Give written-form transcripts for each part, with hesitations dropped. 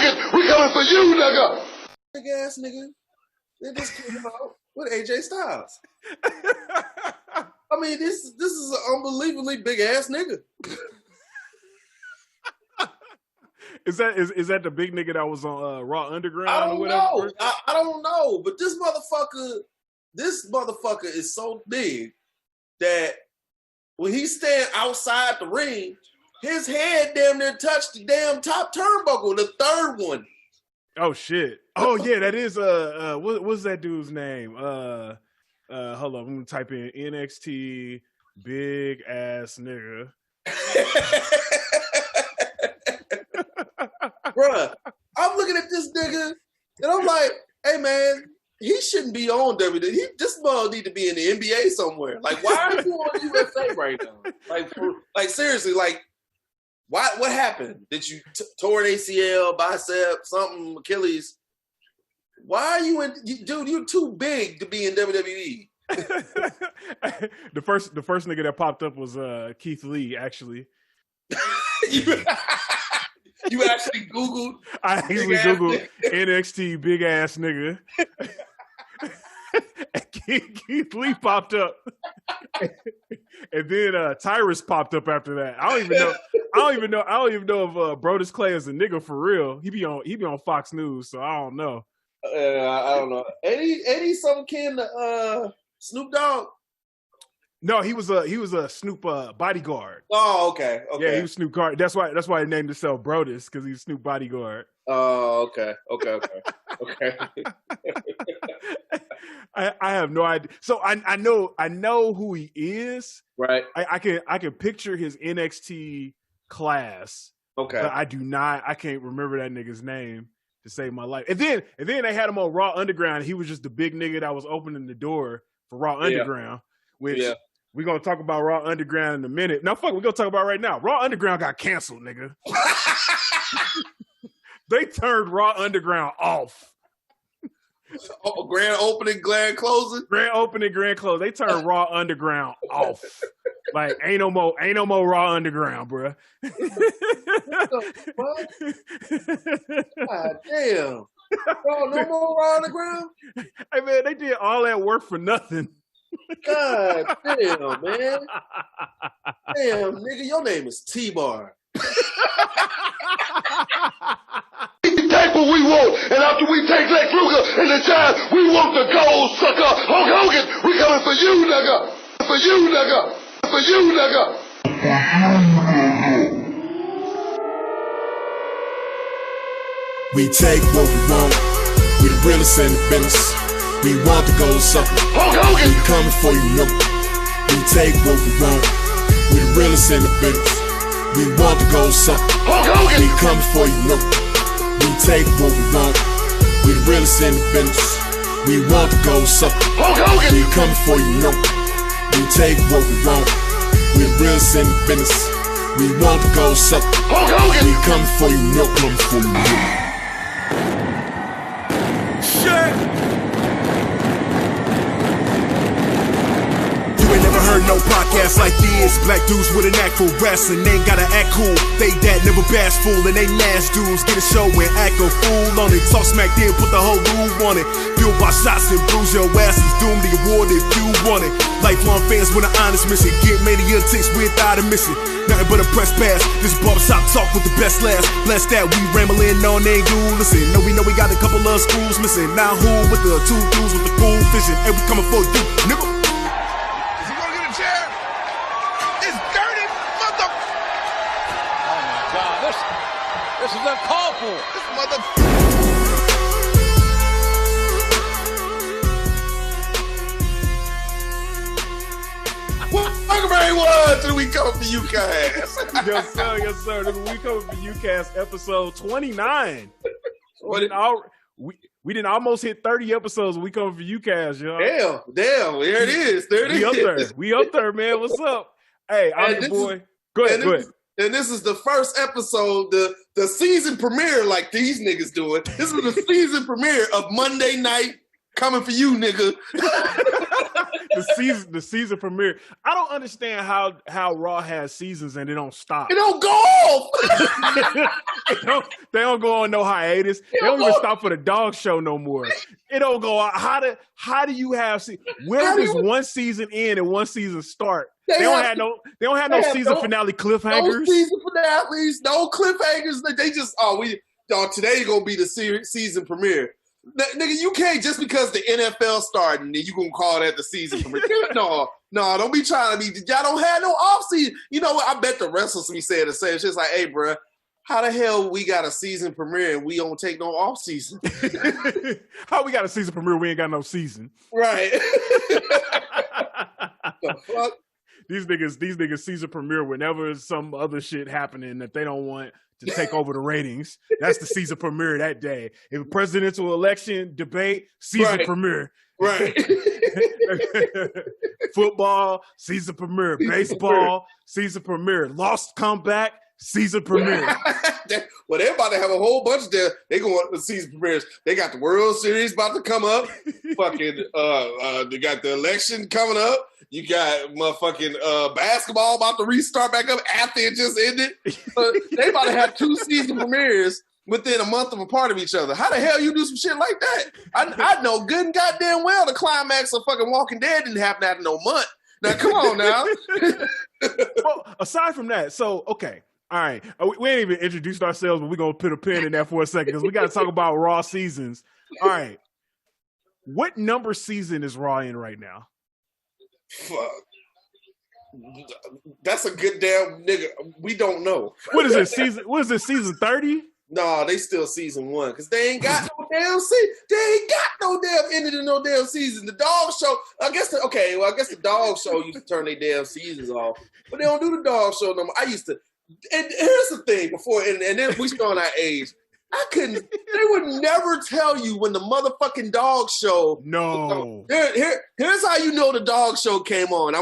Hogan, we coming for you, nigga. Big ass nigga. They just came out with AJ Styles. I mean, this is an unbelievably big ass nigga. Is that the big nigga that was on Raw Underground? I don't or whatever? know. I don't know. But this motherfucker is so big that when he stand outside the ring, his head damn near touched the damn top turnbuckle, the third one. Oh shit! Oh yeah, that is what's that dude's name? Hold on, I'm gonna type in NXT big ass nigga. Bruh, I'm looking at this nigga and I'm like, hey man, he shouldn't be on WWE. This mother need to be in the NBA somewhere. Like, why are you on USA right now? Like seriously, like, why? What happened? Did you tore an ACL, bicep, something, Achilles? Why are you in? Dude, you're too big to be in WWE. The first nigga that popped up was Keith Lee, actually. You actually Googled? I actually Googled NXT big ass nigga. Keith Lee popped up. And then Tyrus popped up after that. I don't even know if Brodus Clay is a nigga for real. He be on Fox News, so I don't know. I don't know. Ain't he some kin to Snoop Dogg? No, he was a Snoop bodyguard. Oh, okay. Yeah, he was Snoop guard. That's why he named himself Brodus, because he's Snoop bodyguard. Oh, okay. I have no idea. So I know who he is. Right. I can picture his NXT class. Okay. But I can't remember that nigga's name to save my life. And then they had him on Raw Underground. He was just the big nigga that was opening the door for Raw Underground, which we're gonna talk about Raw Underground in a minute. Now fuck, we're gonna talk about it right now. Raw Underground got canceled, nigga. They turned Raw Underground off. Oh, grand opening, grand closing. Grand opening, grand close. They turned Raw Underground off. Like ain't no more Raw Underground, bruh. God damn. Bro, no more Raw Underground? Hey man, they did all that work for nothing. God damn, man. Damn, nigga, your name is T-Bar. We take what we want, and after we take Lex Luger and the Giant, we want the gold sucker. Hulk Hogan, we coming for you, nigga. For you, nigga. For you, nigga. We take what we want. We the realest in the business. We want the gold sucker. Hulk Hogan, we coming for you, nigga. We take what we want. We the realest in the business. We want the gold sucker. Hulk Hogan, we coming for you, nigga. We take what we want. We the realest in the business. We want the gold sucker. Hulk Hogan, we coming for you, nigga. We take what we want. We the realest in the business. We want the gold sucker. Hulk Hogan, we coming for you, nigga. Coming for you, nigga. Shit. Heard no podcast like this. Black dudes with a knack for wrestling. They ain't gotta act cool. They that never bashful. And they mass dudes get a show and act a fool on it. Talk smack then, put the whole groove on it. Fueled by shots and bruise your ass is doomed the award if you want it. Lifelong fans with an honest mission. Get mania ticks without a mission. Nothing but a press pass. This barbershop talk with the best last. Bless that we rambling on ain't you listen. No, we know we got a couple of screws missing. Now who with the two dudes with the cool vision? And we coming for you, nigga. This is uncalled for. This mother. Welcome everyone to the We Coming For You cast. Yes sir. This is We Coming For You cast episode 29. We didn't almost hit 30 episodes of We Coming For You cast, y'all. Damn. There it is. We up there, man. What's up? Hey, I'm your boy. Go ahead. And this is the first episode, the season premiere, like these niggas doing. This was the season premiere of Monday Night Coming For You, nigga. the season premiere. I don't understand how Raw has seasons and they don't stop. It don't go off. They don't go on no hiatus. They don't even stop for the dog show no more. It don't go out. How do you have where does one season end and one season start? They don't have no season finale cliffhangers. No season finales, no cliffhangers. They just today gonna be the season premiere. Nigga, you can't just because the NFL starting, then you gonna call that the season premiere. No, don't be trying to be. Y'all don't have no off season. You know what? I bet the wrestlers be saying the same. It's just like, hey, bro, how the hell we got a season premiere and we don't take no off season? How we got a season premiere? We ain't got no season. Right. The fuck? These niggas season premiere whenever some other shit happening that they don't want to take over the ratings. That's the season premiere that day. If a presidential election debate, season premiere. Right. Football, season premiere. Baseball, season premiere. Lost comeback, season premiere. Well, they're about to have a whole bunch there. They going to season premieres. They got the World Series about to come up. Fucking they got the election coming up. You got motherfucking basketball about to restart back up after it just ended. They about to have 2 season premieres within a month of apart of each other. How the hell you do some shit like that? I know good and goddamn well the climax of fucking Walking Dead didn't happen after no month. Now, come on now. Well, aside from that, so, okay. All right. We ain't even introduced ourselves, but we're going to put a pin in that for a second because we got to talk about Raw seasons. All right. What number season is Raw in right now? Fuck. That's a good damn nigga. We don't know. What is this season? What is this season 30? No, they still season 1 because they ain't got no damn season. They ain't got no damn ending in no damn season. The dog show, I guess the dog show used to turn their damn seasons off, but they don't do the dog show no more. I used to, and here's the thing before, and then we showing our age. They would never tell you when the motherfucking dog show. No. Here's how you know the dog show came on.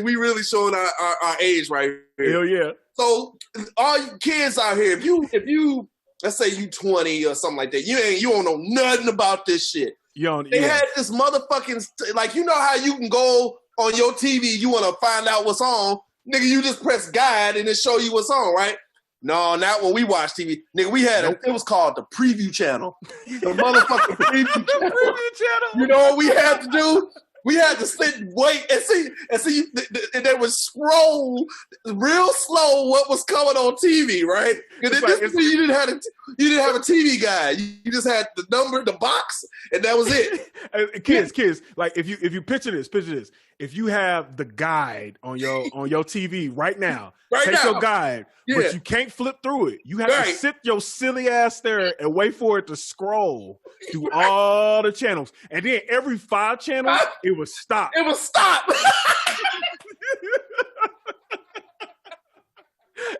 We really showing our age right here. Hell yeah. So all you kids out here, if you let's say you 20 or something like that, you don't know nothing about this shit. They had this motherfucking like, you know how you can go on your TV, you want to find out what's on, nigga, you just press guide and it show you what's on, right? No, not when we watch TV. Nigga, we had it was called the preview channel. The motherfucking preview channel. You know what we had to do? We had to sit and wait and see, and they would scroll real slow what was coming on TV, right? And you didn't have a TV guide. You just had the number, the box, and that was it. Kids, like if you picture this. If you have the guide on your TV right now, take your guide, but you can't flip through it. You have to sit your silly ass there and wait for it to scroll through all the channels. And then every 5 channels, it would stop. It would stop.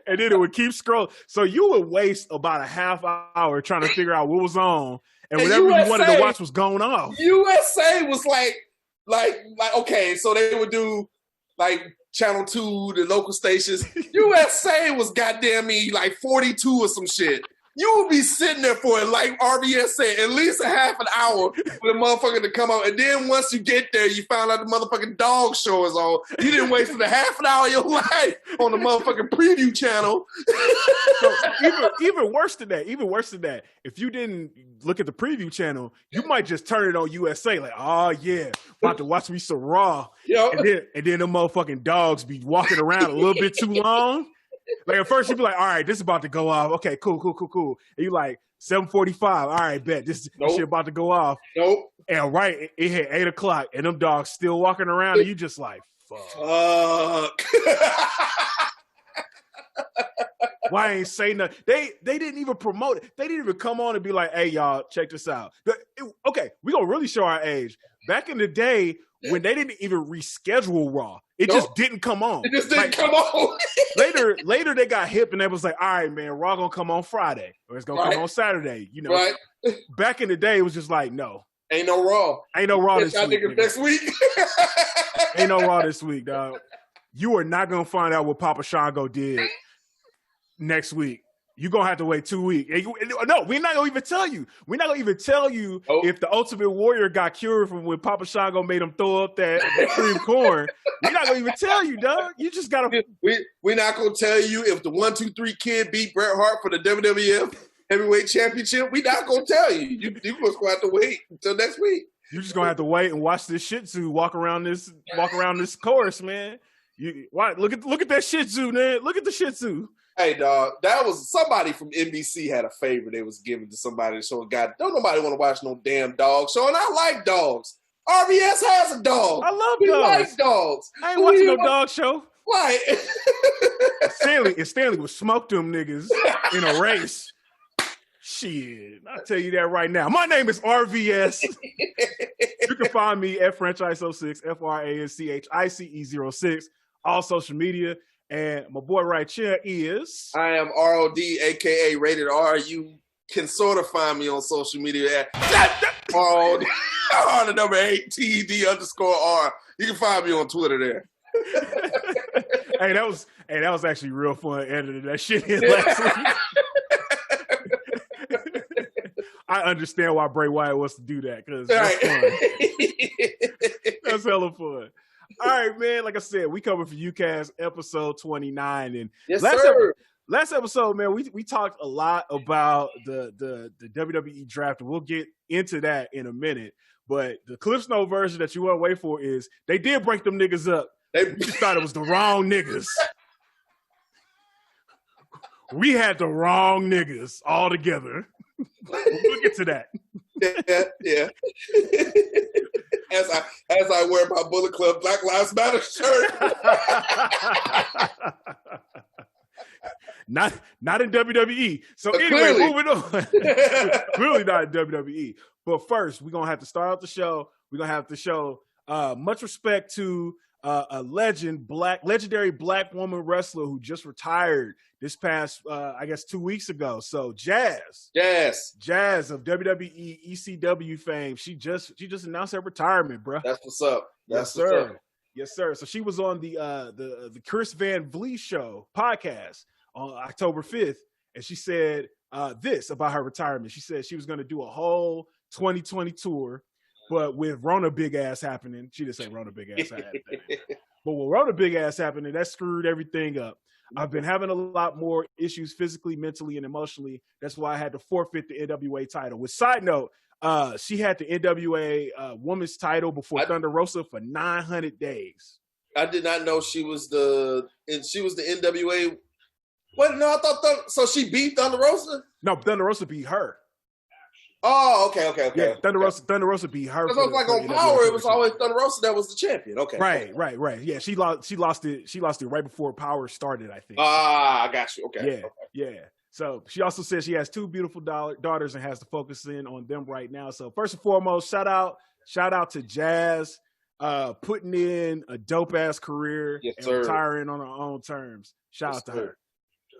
And then it would keep scrolling. So you would waste about a half hour trying to figure out what was on. And whatever you wanted to watch was going off. USA was like, okay, so they would do like Channel 2, the local stations. USA was goddamn me like 42 or some shit. You would be sitting there for, like RBS said, at least a half an hour for the motherfucker to come out. And then once you get there, you found out the motherfucking dog show is on. You didn't waste a half an hour of your life on the motherfucking preview channel. So even worse than that, if you didn't look at the preview channel, you might just turn it on USA like, oh yeah, about to watch me some Raw. Yep. And then the motherfucking dogs be walking around a little bit too long. Like at first you'd be like, all right, this is about to go off. Okay, cool. And you like 7:45. All right, bet this shit about to go off. Nope. And right, it hit 8 o'clock, and them dogs still walking around, and you just like, fuck. Why I ain't say nothing? They didn't even promote it. They didn't even come on and be like, hey y'all, check this out. Okay, we gonna really show our age. Back in the day, when they didn't even reschedule Raw, it just didn't come on. It just didn't come on. later they got hip and they was like, all right, man, Raw gonna come on Friday or it's gonna come on Saturday. You know, back in the day, it was just like, no, ain't no Raw. Ain't no Raw this week. Next week. Ain't no Raw this week, dog. You are not gonna find out what Papa Shango did next week. You're going to have to wait 2 weeks. No, we're not going to even tell you. We're not going to even tell you if the Ultimate Warrior got cured from when Papa Shango made him throw up that cream corn. We're not going to even tell you, dog. You just got to. We're not going to tell you if the 1, 2, 3 kid beat Bret Hart for the WWF Heavyweight Championship. We're not going to tell you. You just going to have to wait until next week. You're just going to have to wait and watch this Shih Tzu walk around this course, man. Look at that Shih Tzu, man. Look at the Shih Tzu. Hey, dog, that was somebody from NBC had a favor they was giving to somebody. So don't nobody want to watch no damn dog show. And I like dogs. RBS has a dog. I love dogs. We like dogs. I ain't watching no dog show. Right. Stanley would smoke them niggas in a race. Shit, I'll tell you that right now. My name is RVS. You can find me at Franchise06, FRANCHICE06, all social media. And my boy right here is... I am ROD, a.k.a. Rated R. You can sort of find me on social media at ROD, the number 8, TED_R. You can find me on Twitter there. Hey, that was actually real fun editing that shit in last week. I understand why Bray Wyatt wants to do that, because that's fun. That's hella fun. All right, man. Like I said, we covered for UCAS episode 29, and last episode, man, we talked a lot about the WWE draft, and we'll get into that in a minute. But the Cliff Note version that you want to wait for is they did break them niggas up. They just thought it was the wrong niggas. We had the wrong niggas all together. We'll get to that. Yeah. As I wear my Bullet Club Black Lives Matter shirt. Not in WWE. So anyway, moving on. Clearly not in WWE. But first, we're gonna have to start out the show. We're gonna have to show much respect to a legendary black woman wrestler who just retired this past, I guess, 2 weeks ago. So Jazz of WWE ECW fame. She just announced her retirement, bro. That's what's up. Yes, sir. Yes, sir. So she was on the Chris Van Vliet show podcast on October 5th, and she said this about her retirement. She said she was going to do a whole 2020 tour, but with Rona big ass happening, she didn't say Rona big ass happening, but with Rona big ass happening, that screwed everything up. I've been having a lot more issues physically, mentally, and emotionally. That's why I had to forfeit the NWA title. With side note, she had the NWA women's title before Thunder Rosa for 900 days. I did not know she was the NWA. What? No, I thought so. She beat Thunder Rosa? No, Thunder Rosa beat her. Oh, okay. Yeah, Thunder Rosa beat her. Because I was like on Power, it was always Thunder Rosa that was the champion. Okay. Right. Yeah, she lost it right before Power started, I think. I got you. Okay. Yeah. So she also says she has 2 beautiful daughters and has to focus in on them right now. So first and foremost, shout out to Jazz, putting in a dope ass career and retiring on her own terms. Shout out to her.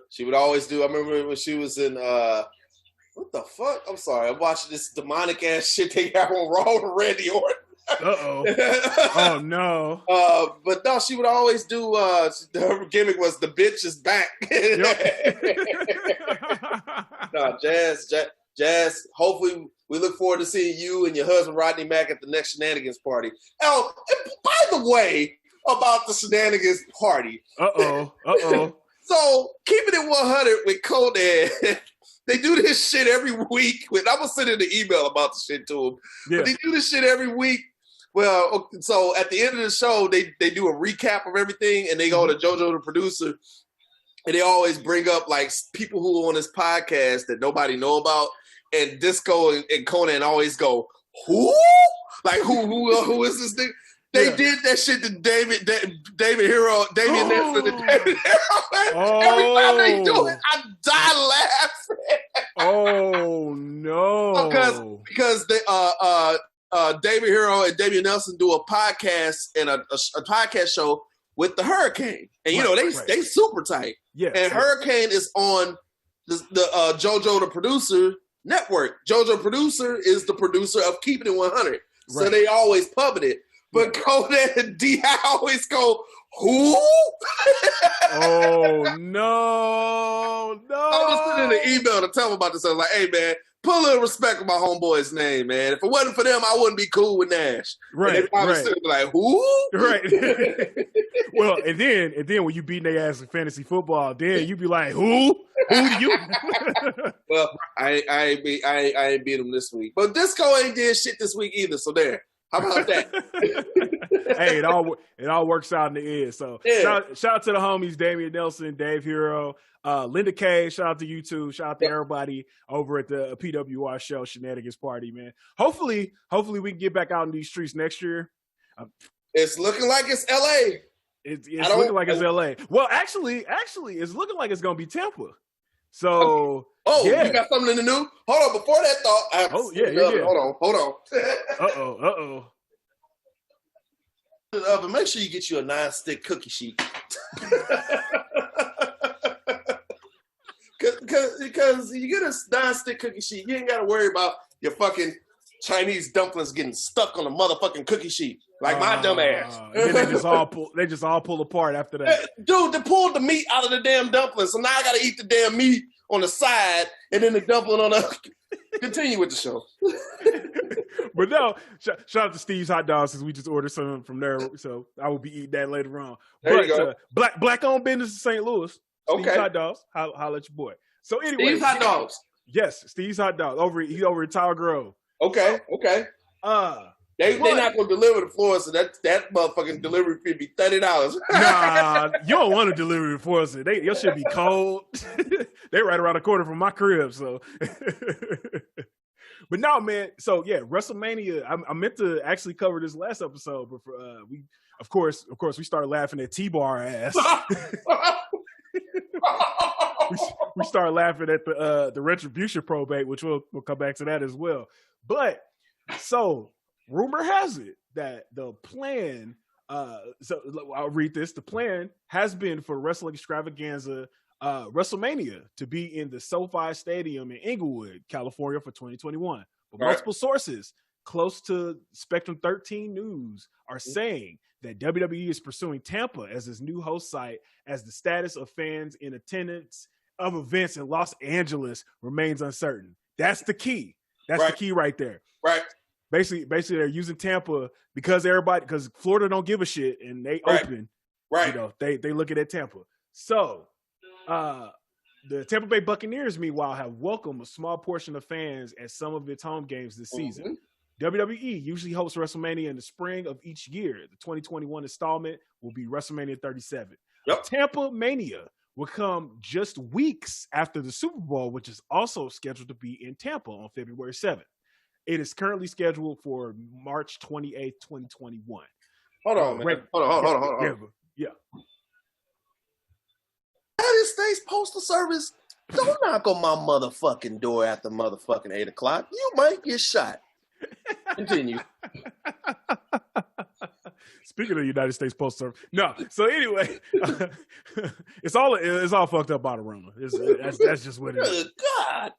She would always do. I remember when she was in. What the fuck? I'm sorry. I'm watching this demonic ass shit they have on Raw with Randy Orton. Uh-oh. Oh, no. But no, she would always do, her gimmick was the bitch is back. No, Jazz, hopefully we look forward to seeing you and your husband Rodney Mack at the next Shenanigans party. Oh, by the way, about the Shenanigans party. Uh-oh. So, keeping it 100 with Conan, they do this shit every week. I'm going to send in the email about the shit to them. Yeah. But they do this shit every week. Well, so at the end of the show, they do a recap of everything, and they go to JoJo, the producer, and they always bring up, like, people who are on this podcast that nobody know about, and Disco and Conan always go, who? Like, who is this thing? They did that shit to David Hero, Damian Nelson, and David Hero. Every time they do it, I die laughing. Oh no! Because they David Hero and Damian Nelson do a podcast and a podcast show with the Hurricane, and they super tight. Yeah, and Hurricane is on the JoJo the Producer network. JoJo Producer is the producer of Keeping It 100, so they always pubbing it. But Conan and D.I. always go, who? Oh, no. I was sending an email to tell him about this. I was like, hey, man, put a little respect on my homeboy's name, man. If it wasn't for them, I wouldn't be cool with Nash. Right. And they probably still be like, who? Right. Well, and then when you beat their ass in fantasy football, then you be like, who? Who do you? Well, I ain't beat him this week. But Disco ain't did shit this week either, so there. How about that? Hey, it all works out in the end. So yeah. shout out to the homies, Damian Nelson, Dave Hero, Linda K. Shout out to you too. Shout out to everybody over at the PWR show Shenanigans Party, man. Hopefully we can get back out in these streets next year. It's looking like it's LA. It's looking like it's LA. Well, actually, it's looking like it's gonna be Tampa. So, you got something in the news? Hold on, before that thought. Hold on. But make sure you get you a 9-stick cookie sheet. Because you get a 9-stick cookie sheet, you ain't got to worry about your fucking Chinese dumplings getting stuck on a motherfucking cookie sheet like my dumb ass. And then they just all pull apart after that. Dude, they pulled the meat out of the damn dumplings, so now I got to eat the damn meat on the side and then the dumpling on the. Continue with the show. But no, shout out to Steve's Hot Dogs since we just ordered some from there, so I will be eating that later on. There you go. Black owned business in St. Louis. Okay. Steve's Hot Dogs. Holla at your boy. So anyway, Steve's Hot Dogs. Yes, Steve's Hot Dogs he's over in Tower Grove. Okay. They not gonna deliver to Florida, so that motherfucking delivery fee be $30. Nah, you don't want to deliver to Florida. Your shit be cold. They right around the corner from my crib, so. But no, man. So yeah, WrestleMania. I meant to actually cover this last episode, but we, of course, we started laughing at T-Bar ass. we started laughing at the Retribution probate, which we'll come back to that as well. But so rumor has it that the plan. So I'll read this. The plan has been for Wrestling Extravaganza WrestleMania to be in the SoFi Stadium in Inglewood, California for 2021. But multiple sources close to Spectrum 13 News are saying that WWE is pursuing Tampa as its new host site as the status of fans in attendance of events in Los Angeles remains uncertain. That's the key. That's the key right there. Right. Basically they're using Tampa because Florida don't give a shit and they open. Right. You know, they looking at Tampa. So the Tampa Bay Buccaneers, meanwhile, have welcomed a small portion of fans at some of its home games this season. WWE usually hosts WrestleMania in the spring of each year. The 2021 installment will be WrestleMania 37. Yep. Tampa Mania will come just weeks after the Super Bowl, which is also scheduled to be in Tampa on February 7th. It is currently scheduled for March 28th, 2021. Hold on, man. Hold on. Yeah. United States Postal Service, don't knock on my motherfucking door after motherfucking 8 o'clock. You might get shot. Continue. Speaking of the United States Postal Service, no. So anyway, it's all fucked up by the rumor. That's just what it is. Good God.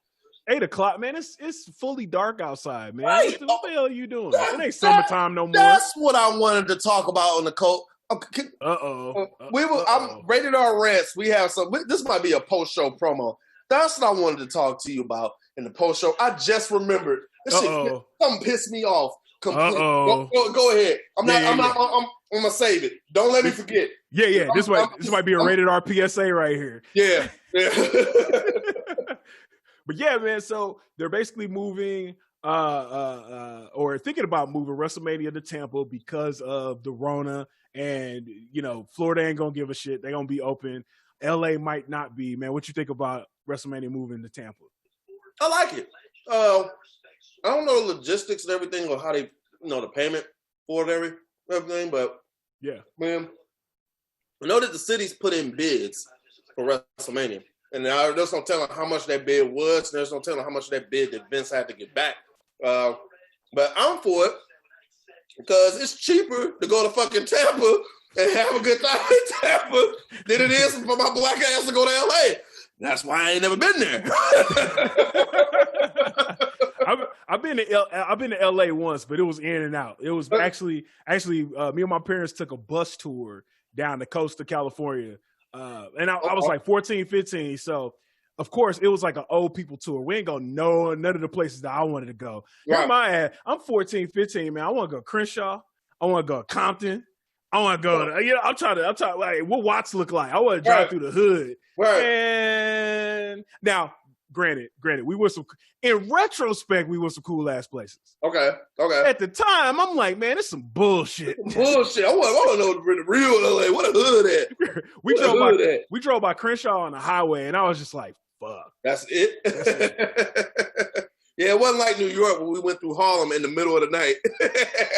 8 o'clock, man. It's fully dark outside, man. Right. What the hell are you doing? It ain't summertime no more. That's what I wanted to talk about on the coat. Okay. I'm Rated R Rants. We have some. This might be a post-show promo. That's what I wanted to talk to you about in the post-show. I just remembered. This shit, something pissed me off completely. Go ahead. I'm gonna save it. Don't let me forget. Yeah. This might be a Rated R PSA right here. Yeah. But yeah, man. So they're basically moving. Or thinking about moving WrestleMania to Tampa because of the Rona, and Florida ain't gonna give a shit. They're gonna be open. LA might not be, man. What you think about WrestleMania moving to Tampa? I like it. I don't know the logistics and everything or how they, the payment for it, everything, but yeah, man, I know that the cities put in bids for WrestleMania, and there's no telling how much that bid was, and there's no telling how much that bid that Vince had to get back. But I'm for it because it's cheaper to go to fucking Tampa and have a good time in Tampa than it is for my black ass to go to LA. That's why I ain't never been there. I've been to LA once, but it was in and out. It was actually me and my parents took a bus tour down the coast of California. And I was like 14, 15. So, of course, it was like an old people tour. We ain't go none of the places that I wanted to go. Right. Here's my ad. I'm 14, 15, man. I want to go to Crenshaw. I want to go to Compton. I want to go to, I'm trying like, what Watts look like? I want to drive through the hood. Right. And now, granted, we were in retrospect, we were some cool ass places. Okay. At the time, I'm like, man, this is some bullshit. Bullshit. I want to know the real LA. What a hood at? We drove by Crenshaw on the highway, and I was just like, fuck. That's it? Yeah, it wasn't like New York when we went through Harlem in the middle of the night.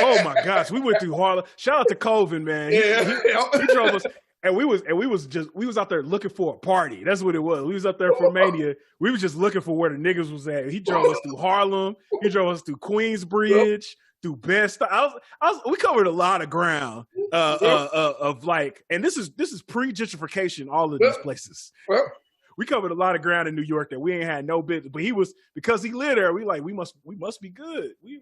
Oh my gosh, we went through Harlem. Shout out to Comin, man. He drove us. And we was out there looking for a party. That's what it was. We was up there for Mania. We was just looking for where the niggas was at. He drove us through Harlem. He drove us through Queensbridge, through Bed-Stuy. We covered a lot of ground of like, and this is pre-gentrification. All of these places. We covered a lot of ground in New York that we ain't had no business. But because he lived there. We must be good. We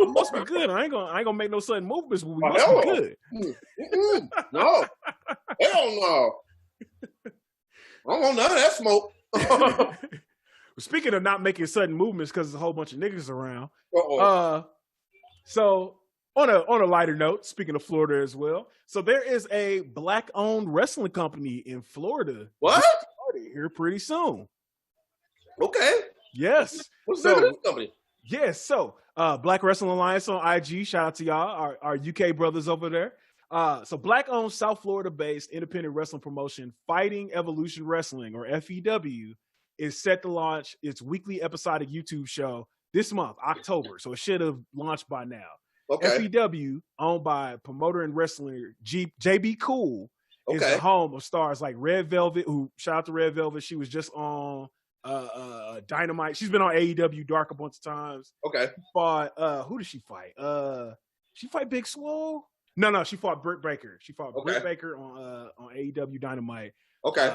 must be good. I ain't gonna make no sudden movements, but we must be good. No. Hell no. I don't want none of that smoke. Speaking of not making sudden movements because there's a whole bunch of niggas around. So on a lighter note, speaking of Florida as well, so there is a black-owned wrestling company in Florida. What? Here pretty soon. Okay. Yes. What's the name of this company? Yes. So Black Wrestling Alliance on IG. Shout out to y'all, our UK brothers over there. So black-owned South Florida-based independent wrestling promotion Fighting Evolution Wrestling, or FEW, is set to launch its weekly episodic YouTube show this month, October. So it should have launched by now. Okay. FEW, owned by promoter and wrestler JB Cool, is the home of stars like Red Velvet, who, shout out to Red Velvet, she was just on Dynamite. She's been on AEW Dark a bunch of times. Okay. She fought, who did she fight? She fight Big Swole? No, she fought Britt Baker. She fought Britt Baker on AEW Dynamite. Okay.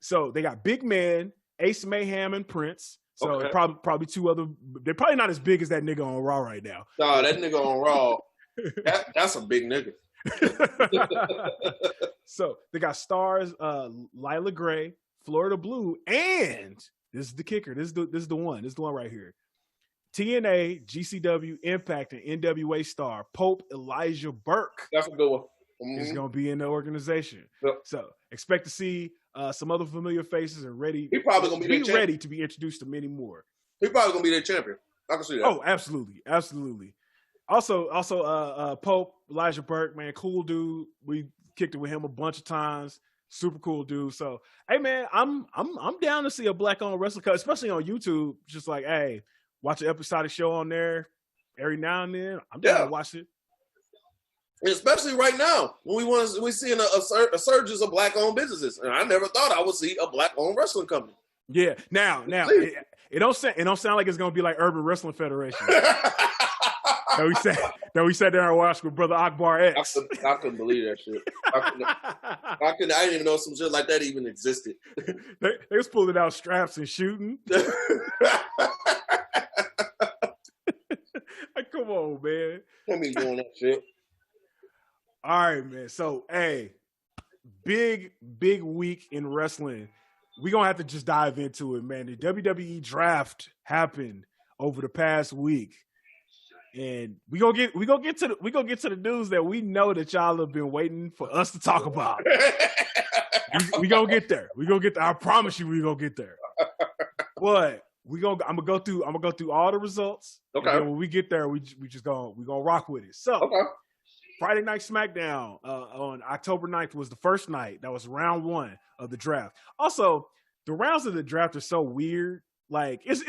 So they got Big Man, Ace Mayhem, and Prince. So probably two other. They're probably not as big as that nigga on Raw right now. No, that nigga on Raw, that's a big nigga. So they got stars Lila Gray, Florida Blue, and this is the kicker. This is the one right here. TNA, GCW, Impact, and NWA star Pope Elijah Burke. That's a good one. Mm-hmm. Is going to be in the organization. Yep. So expect to see some other familiar faces and ready. He probably going to be ready to be introduced to many more. He probably going to be their champion. I can see that. Oh, absolutely. Also, Pope Elijah Burke, man, cool dude. We kicked it with him a bunch of times. Super cool dude. So, hey, man, I'm down to see a black-owned wrestling company, especially on YouTube. Just like, hey, watch an episodic show on there every now and then. I'm down to watch it. Especially right now, when we're seeing a surge of black-owned businesses, and I never thought I would see a black-owned wrestling company. Yeah, now it don't sound like it's gonna be like Urban Wrestling Federation. that we sat there and watched with Brother Akbar X. I couldn't believe that shit. I didn't even know some shit like that even existed. They was pulling out straps and shooting. Come on, man. Let me doing that shit. All right, man. So, hey, big week in wrestling. We're going to have to just dive into it, man. The WWE Draft happened over the past week. And we're going to get to the news that we know that y'all have been waiting for us to talk about. we going to get there. I promise you we're going to get there. But I'm going to go through all the results. Okay. And then when we get there, we're going to rock with it. So, Friday Night SmackDown on October 9th was the first night. That was round 1 of the draft. Also, the rounds of the draft are so weird. Like it's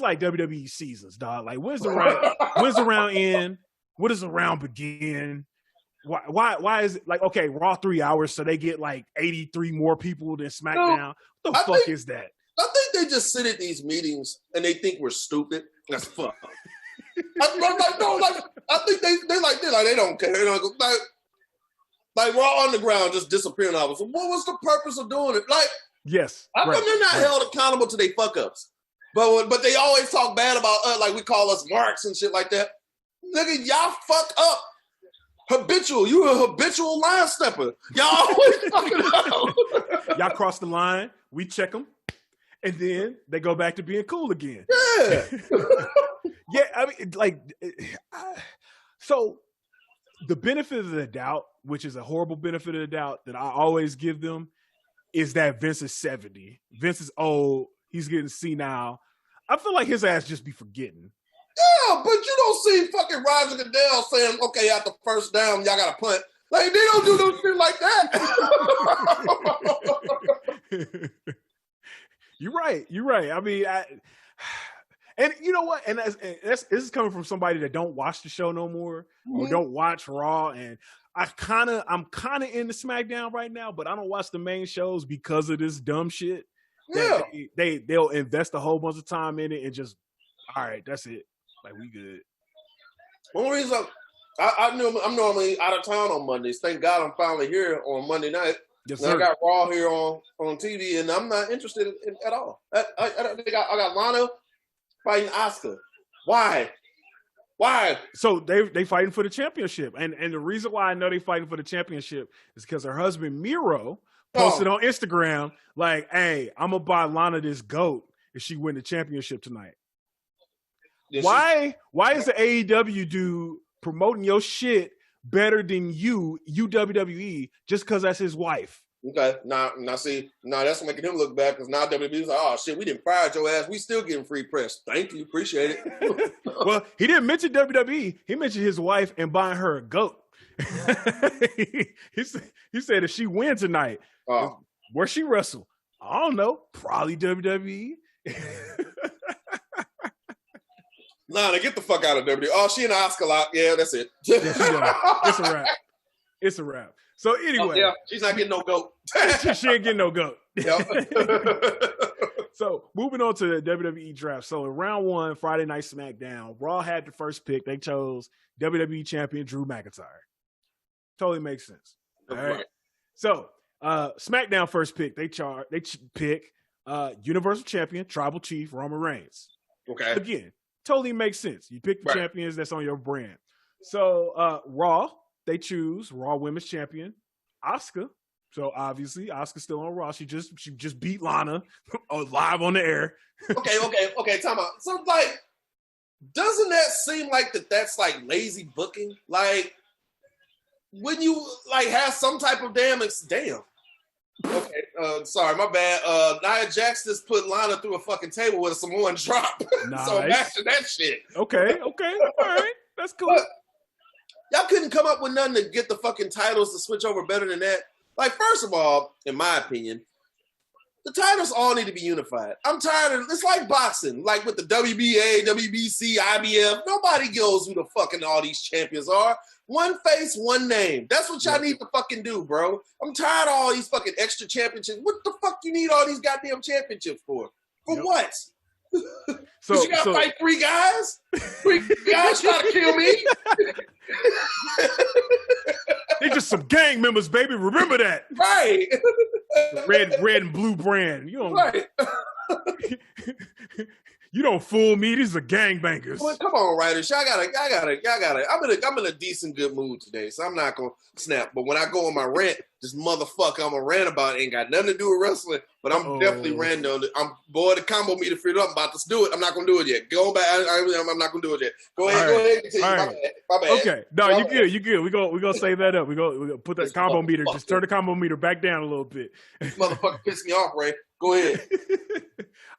like WWE seasons, dog. Like when's the round end? What does the round begin? Why is it like, okay, Raw 3 hours, so they get like 83 more people than SmackDown? What the fuck is that? I think they just sit at these meetings and they think we're stupid. That's fuck. I think they don't care. Like Raw Underground just disappearing. I was like, what was the purpose of doing it? Like, yes, how come they're not held accountable to their fuck ups? But they always talk bad about us, like we call us marks and shit like that. Nigga, y'all fuck up Habitual. You a habitual line stepper. Y'all always fucking up. Y'all cross the line. We check them. And then they go back to being cool again. Yeah. Yeah, I mean, like, so the benefit of the doubt, which is a horrible benefit of the doubt that I always give them, is that Vince is 70. Vince is old. He's getting senile. I feel like his ass just be forgetting. Yeah, but you don't see fucking Roger Goodell saying, okay, after first down, y'all got to punt. Like, they don't do no shit like that. You're right. I mean, and you know what? And this is coming from somebody that don't watch the show no more, or don't watch Raw. And I'm kind of into SmackDown right now, but I don't watch the main shows because of this dumb shit. Yeah, they'll invest a whole bunch of time in it and just, all right, that's it. Like, we good. One reason I'm normally out of town on Mondays. Thank God I'm finally here on Monday night. Yes, sir. I got Raw here on TV, and I'm not interested in at all. I got Lana fighting Asuka. Why? So they fighting for the championship, and the reason why I know they fighting for the championship is because her husband Miro posted on Instagram like, "Hey, I'm gonna buy Lana this goat if she win the championship tonight." Why is the AEW dude promoting your shit better than you WWE just because that's his wife? Okay, now that's making him look bad because now WWE's like, oh shit, we didn't fire your ass. We still getting free press. Thank you, appreciate it. Well, he didn't mention WWE. He mentioned his wife and buying her a goat. he said if she wins tonight, where she wrestle? I don't know. Probably WWE. Nah, get the fuck out of WWE. Oh, she in the Oscar lot. Yeah, that's it. Yeah, it's a wrap. So anyway. Yeah, she's not getting no goat. she ain't getting no goat. Yep. So moving on to the WWE Draft. So in round 1, Friday Night SmackDown, Raw had the first pick. They chose WWE Champion Drew McIntyre. Totally makes sense. All right. So SmackDown first pick. They pick Universal Champion, Tribal Chief, Roman Reigns. Okay. Again, totally makes sense. You pick the champions that's on your brand. So Raw, they choose Raw Women's Champion, Asuka. So obviously Asuka's still on Raw. She just beat Lana live on the air. Okay. Time out. So like, doesn't that seem like that's like lazy booking? Like, when you like have some type of damn. Okay, sorry, my bad. Nia Jax just put Lana through a fucking table with a Samoan drop. Nice. So imagine that shit. Okay, all right, that's cool. But y'all couldn't come up with nothing to get the fucking titles to switch over better than that. Like, first of all, in my opinion, the titles all need to be unified. I'm tired of it's like boxing, like with the WBA, WBC, IBF. Nobody knows who the fucking all these champions are. One face, one name. That's what y'all need to fucking do, bro. I'm tired of all these fucking extra championships. What the fuck you need all these goddamn championships for? For what? So you gotta fight 3 guys? 3 guys trying to kill me? They just some gang members, baby. Remember that. Right. Red and blue brand. You don't right. You don't fool me. These are gangbangers. Well, come on, writers. Y'all gotta. I'm in a decent good mood today, so I'm not gonna snap. But when I go on my rant, this motherfucker I'm gonna rant about ain't got nothing to do with wrestling. But I'm definitely ranting on it. Boy, the combo meter figured up. I'm about to do it. I'm not gonna do it yet. Go back. I'm not gonna do it yet. Go ahead. Continue. All right. My bad. Okay. No, you good. We gonna save that up. We gonna put that combo meter. Just turn the combo meter back down a little bit. This motherfucker pissed me off, Ray. Go ahead.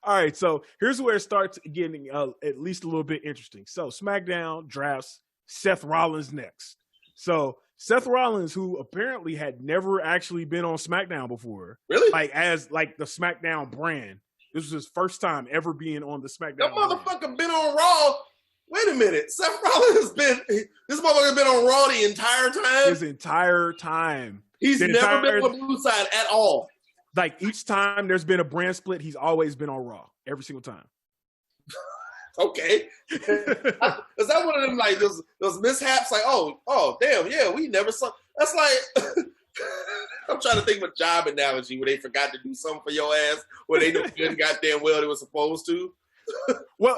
All right, so here's where it starts getting at least a little bit interesting. So SmackDown drafts Seth Rollins next. So Seth Rollins, who apparently had never actually been on SmackDown before, really, as the SmackDown brand. This was his first time ever being on the SmackDown. That motherfucker been on Raw. Wait a minute, Seth Rollins this motherfucker been on Raw the entire time. His entire time. He's never been on the blue side at all. Like, each time there's been a brand split, he's always been on Raw. Every single time. Okay. Is that one of them, like, those mishaps? Like, oh, damn, yeah, we never saw. That's like, I'm trying to think of a job analogy where they forgot to do something for your ass, where they knew good goddamn well they were supposed to. Well,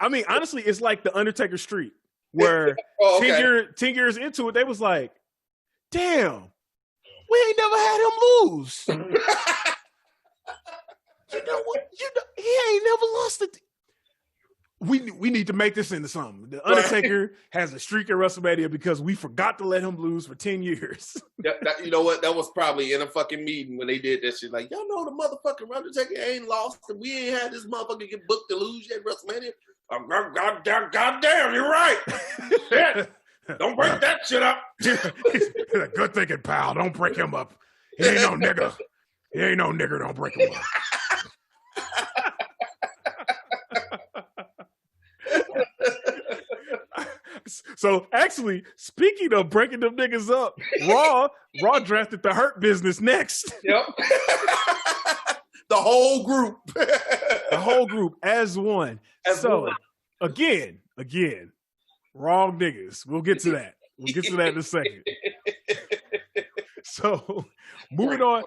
honestly, it's like the Undertaker Street. where 10 years into it, they was like, damn, we ain't never had him lose. You know what? He ain't never lost it. We need to make this into something. The Undertaker has a streak at WrestleMania because we forgot to let him lose for 10 years. You know what? That was probably in a fucking meeting when they did that shit. Like, y'all know the motherfucking Undertaker ain't lost, and we ain't had this motherfucker get booked to lose yet at WrestleMania. Goddamn, you're right. Shit. Don't break that shit up. Good thinking, pal. Don't break him up. He ain't no nigger. He ain't no nigger. Don't break him up. So actually, speaking of breaking them niggas up, Raw drafted the Hurt Business next. Yep. The whole group. The whole group as one. Again, wrong niggas. We'll get to that. We'll get to that in a second. So moving on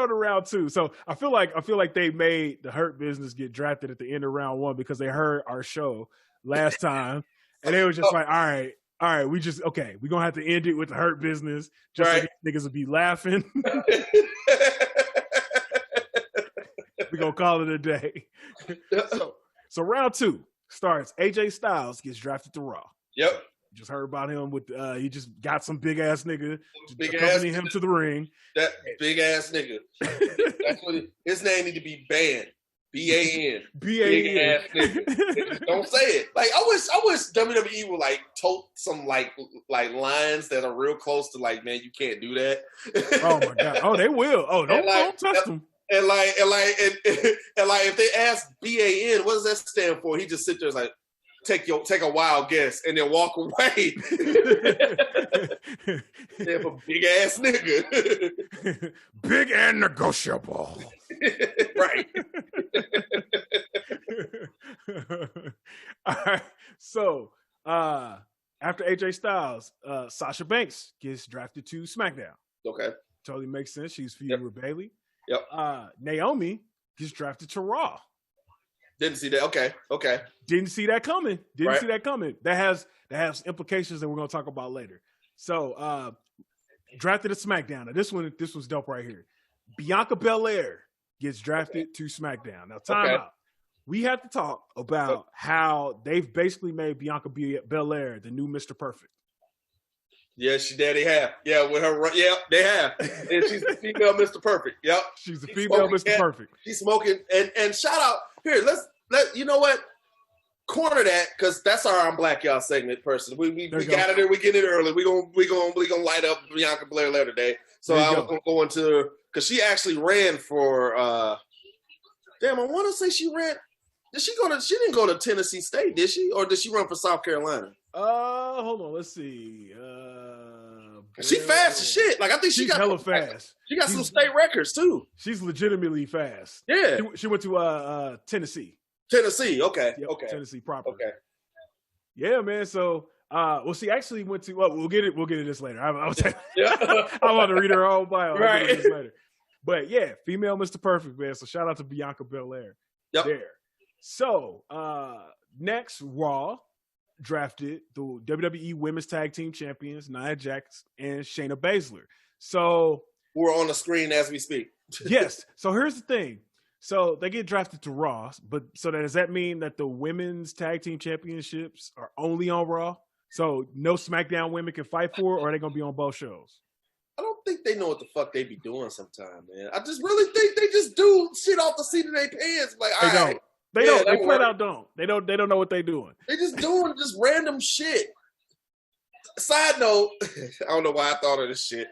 to round two. So I feel like they made the Hurt Business get drafted at the end of round one because they heard our show last time and they were just like, all right, we're gonna have to end it with the Hurt Business just so these niggas will be laughing. We're gonna call it a day. So round two starts. AJ Styles gets drafted to Raw. Yep. Just heard about him with he just got some big ass nigga accompanying him to the ring. That big ass nigga. That's what his name need to be banned. B-A-N. Big ass nigga. Don't say it. Like I wish WWE would like tote some like lines that are real close to like, man, you can't do that. Oh my god. Oh, they will. Oh, don't touch them. And if they ask BAN, what does that stand for? He just sit there and like, take a wild guess and then walk away. They're a big ass nigga. Big and negotiable. Right. All right. So after AJ Styles, Sasha Banks gets drafted to SmackDown. Okay. Totally makes sense. She's feuding with Bayley. Yep. Naomi gets drafted to Raw. Didn't see that. Okay. Didn't see that coming. See that coming. That has implications that we're gonna talk about later. So drafted to SmackDown. Now this was dope right here. Bianca Belair gets drafted to SmackDown. Now time out. We have to talk about how they've basically made Bianca Belair the new Mr. Perfect. Yes, they have. Yeah, with her. Yeah, they have. And she's the female Mr. Perfect. Yep. She's the female Mr. Perfect. She's smoking. And shout out here. You know what? Corner that because that's our I'm Black Y'all segment. Person, we got it there. We get it early. We gonna light up Bianca Belair today. So I was gonna go into because she actually ran for. Damn, I want to say she ran. She didn't go to Tennessee State, did she? Or did she run for South Carolina? Hold on. Let's see. She fast as shit. Like I think she's hella fast. She got some state records too. She's legitimately fast. Yeah. She went to Tennessee. Tennessee. Okay. Yep, okay. Tennessee proper. Okay. Yeah, man. So, she actually went to. Well, we'll get into this later. I'm about to read her own bio. Right. We'll get into this later. But yeah, female Mr. Perfect, man. So shout out to Bianca Belair. Yep. There. So next, Raw drafted the WWE Women's Tag Team Champions Nia Jax and Shayna Baszler. So we're on the screen as we speak. Yes. So here's the thing. So they get drafted to Raw, but does that mean that the Women's Tag Team Championships are only on Raw? So no SmackDown women can fight for, or are they going to be on both shows? I don't think they know what the fuck they be doing sometimes, man. I just really think they just do shit off the seat of their pants. Like, they don't. They don't. They flat out don't. They don't know what they doing. They just doing just random shit. Side note, I don't know why I thought of this shit.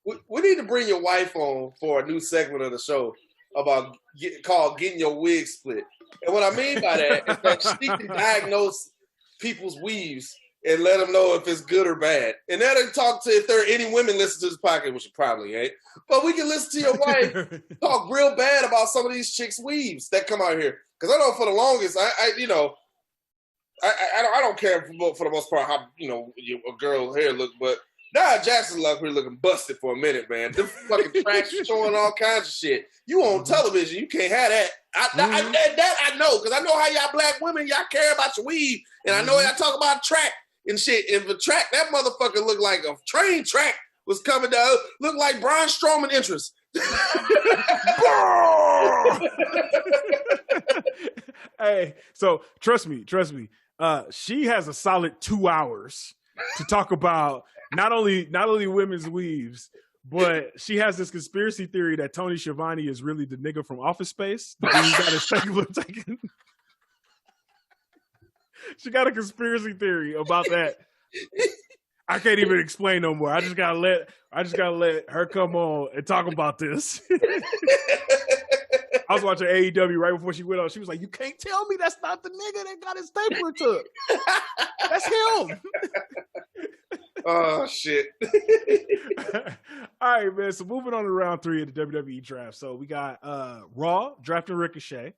We need to bring your wife on for a new segment of the show about called Getting Your Wig Split. And what I mean by that is that she can diagnose people's weaves and let them know if it's good or bad. And that'll talk to if there are any women listening to this podcast, which probably ain't. But we can listen to your wife talk real bad about some of these chicks' weaves that come out here. Because I know for the longest, I don't care for the most part how a girl's hair look, but Nia Jackson looking busted for a minute, man. Them fucking tracks showing all kinds of shit. You on television, you can't have that. I know, because I know how y'all black women, y'all care about your weave, and I know y'all talk about track and shit. If a track, that motherfucker looked like a train track was coming down, looked like Braun Strowman entrance. Hey, so trust me. She has a solid 2 hours to talk about not only women's weaves, but she has this conspiracy theory that Tony Schiavone is really the nigga from Office Space. She got a conspiracy theory about that. I can't even explain no more. I just gotta let her come on and talk about this. I was watching AEW right before she went on. She was like, "You can't tell me that's not the nigga that got his stapler took. That's him." Oh shit. All right, man. So moving on to round 3 of the WWE Draft. So we got Raw drafting Ricochet.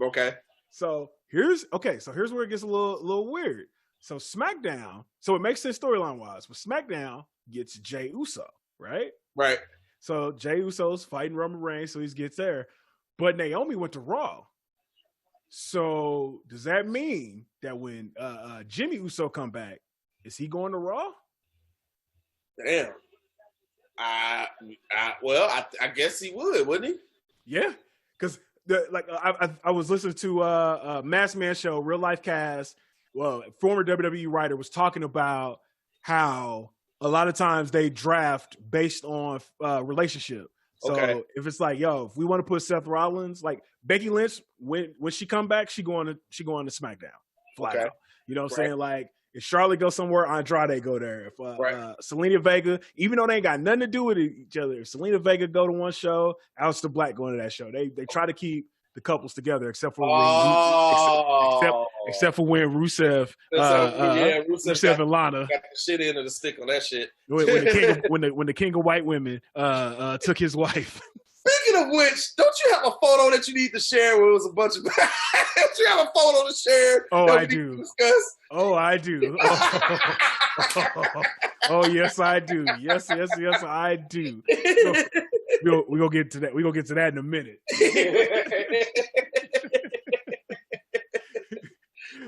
Okay. So here's where it gets a little weird. So SmackDown, so it makes sense storyline wise, but SmackDown gets Jey Uso, right? Right. So Jey Uso's fighting Roman Reigns, so he gets there. But Naomi went to Raw. So does that mean that when Jimmy Uso come back, is he going to Raw? Damn. I guess he would, wouldn't he? Yeah, because I was listening to Masked Man Show, Real Life Cast. Well, former WWE writer was talking about how a lot of times they draft based on relationship. So if it's like, if we want to put Seth Rollins, like Becky Lynch, when she come back, she going to SmackDown flat out. You know what I'm saying? Like if Charlotte goes somewhere, Andrade go there. If Selena Vega, even though they ain't got nothing to do with each other, if Selena Vega go to one show, Aleister Black going to that show. They try to keep the couples together, except for when Rusev, Rusev and Lana got the shit end of the stick on that shit. When the king of white women took his wife. Speaking of which, don't you have a photo that you need to share where it was a bunch of don't you have a photo to share? Oh, I do. Oh, I do. Oh, yes, I do. Yes, I do. So, we're gonna get to that. We're gonna get to that in a minute.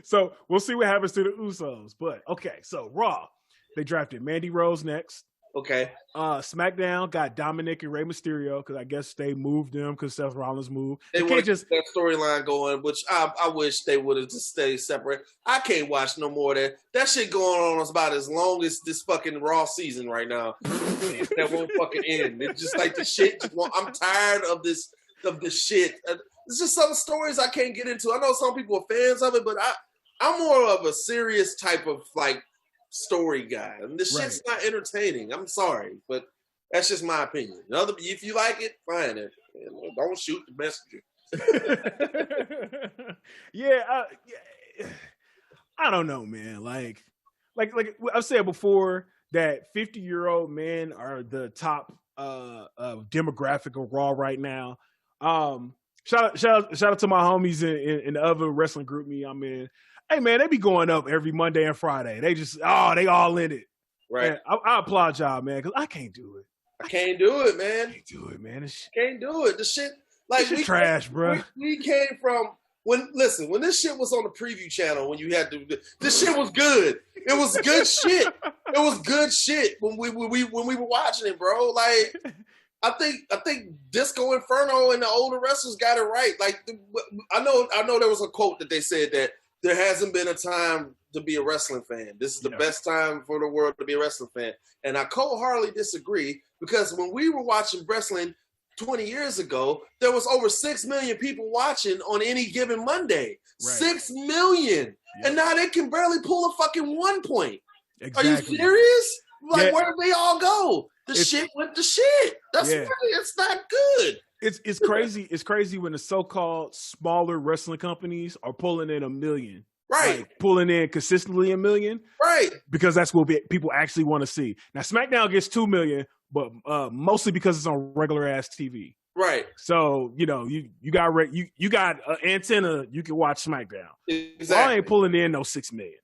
So we'll see what happens to the Usos. But okay, so Raw, they drafted Mandy Rose next. Okay. SmackDown got Dominic and Rey Mysterio because I guess they moved them because Seth Rollins moved. They want to keep that storyline going, which I wish they would have just stayed separate. I can't watch no more of that. That shit going on is about as long as this fucking Raw season right now. That won't fucking end. It's just like the shit. I'm tired of this shit. It's just some stories I can't get into. I know some people are fans of it, but I'm more of a serious type of like story guy, and this shit's not entertaining. I'm sorry, but that's just my opinion. If you like it, fine. Don't shoot the messenger. I don't know, man. Like I've said before, that 50-year-old men are the top demographic of Raw right now. Shout out to my homies in the other wrestling group I'm in. Hey, man, they be going up every Monday and Friday. They just, they all in it. Right. Man, I applaud y'all, man, because I can't do it. I can't do it, man. Can't do it, man. Can't do it. The shit, like, we trash, bro. We came from, when this shit was on the preview channel, when you had to, this shit was good. It was good shit. It was good shit when we were watching it, bro. Like, I think Disco Inferno and the older wrestlers got it right. Like, I know there was a quote that they said that there hasn't been a time to be a wrestling fan. This is the best time for the world to be a wrestling fan. And I wholeheartedly disagree, because when we were watching wrestling 20 years ago, there was over 6 million people watching on any given Monday. Right. 6 million. Yeah. And now they can barely pull a fucking 1 point. Exactly. Are you serious? Like, where did they all go? Shit went to shit. That's why it's not good. It's crazy. It's crazy when the so-called smaller wrestling companies are pulling in 1 million. Right. Like pulling in consistently 1 million. Right. Because that's what people actually want to see. Now, SmackDown gets 2 million, but mostly because it's on regular ass TV. Right. So, you got an antenna, you can watch SmackDown. Exactly. Raw ain't pulling in no 6 million.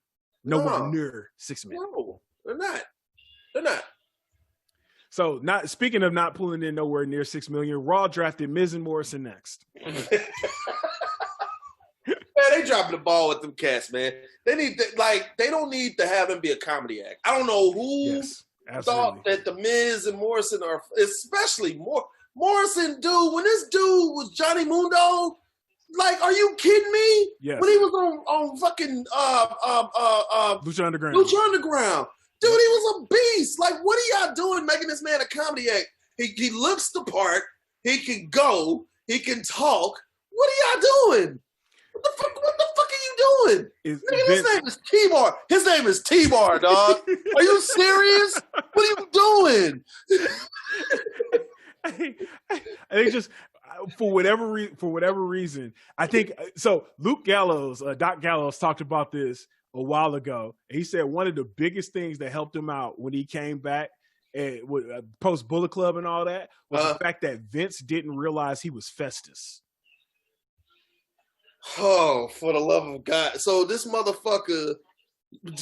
Nowhere near 6 million. No, they're not. They're not. So, speaking of not pulling in nowhere near $6 million, Raw drafted Miz and Morrison next. Man, they dropping the ball with them cats, man. They don't need to have him be a comedy act. I don't know who thought that the Miz and Morrison are, especially Morrison, dude. When this dude was Johnny Mundo, like, are you kidding me? Yes. When he was on fucking Lucha Underground. Dude, he was a beast. Like, what are y'all doing making this man a comedy act? He looks the part. He can go. He can talk. What are y'all doing? What the fuck are you doing? His name is T-Bar. His name is T-Bar, dog. Are you serious? What are you doing? I think just for whatever reason, I think so. Doc Gallows talked about this a while ago. And he said one of the biggest things that helped him out when he came back post Bullet Club and all that was the fact that Vince didn't realize he was Festus. Oh, for the love of God. So this motherfucker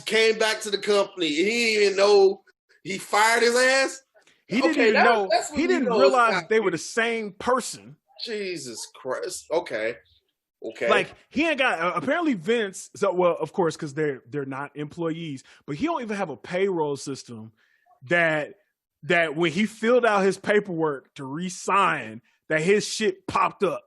came back to the company. He didn't even know he fired his ass? He didn't even know. He didn't realize that they were the same person. Jesus Christ. Okay. Like, he ain't got, apparently Vince, of course, because they're not employees, but he don't even have a payroll system that when he filled out his paperwork to re-sign, that his shit popped up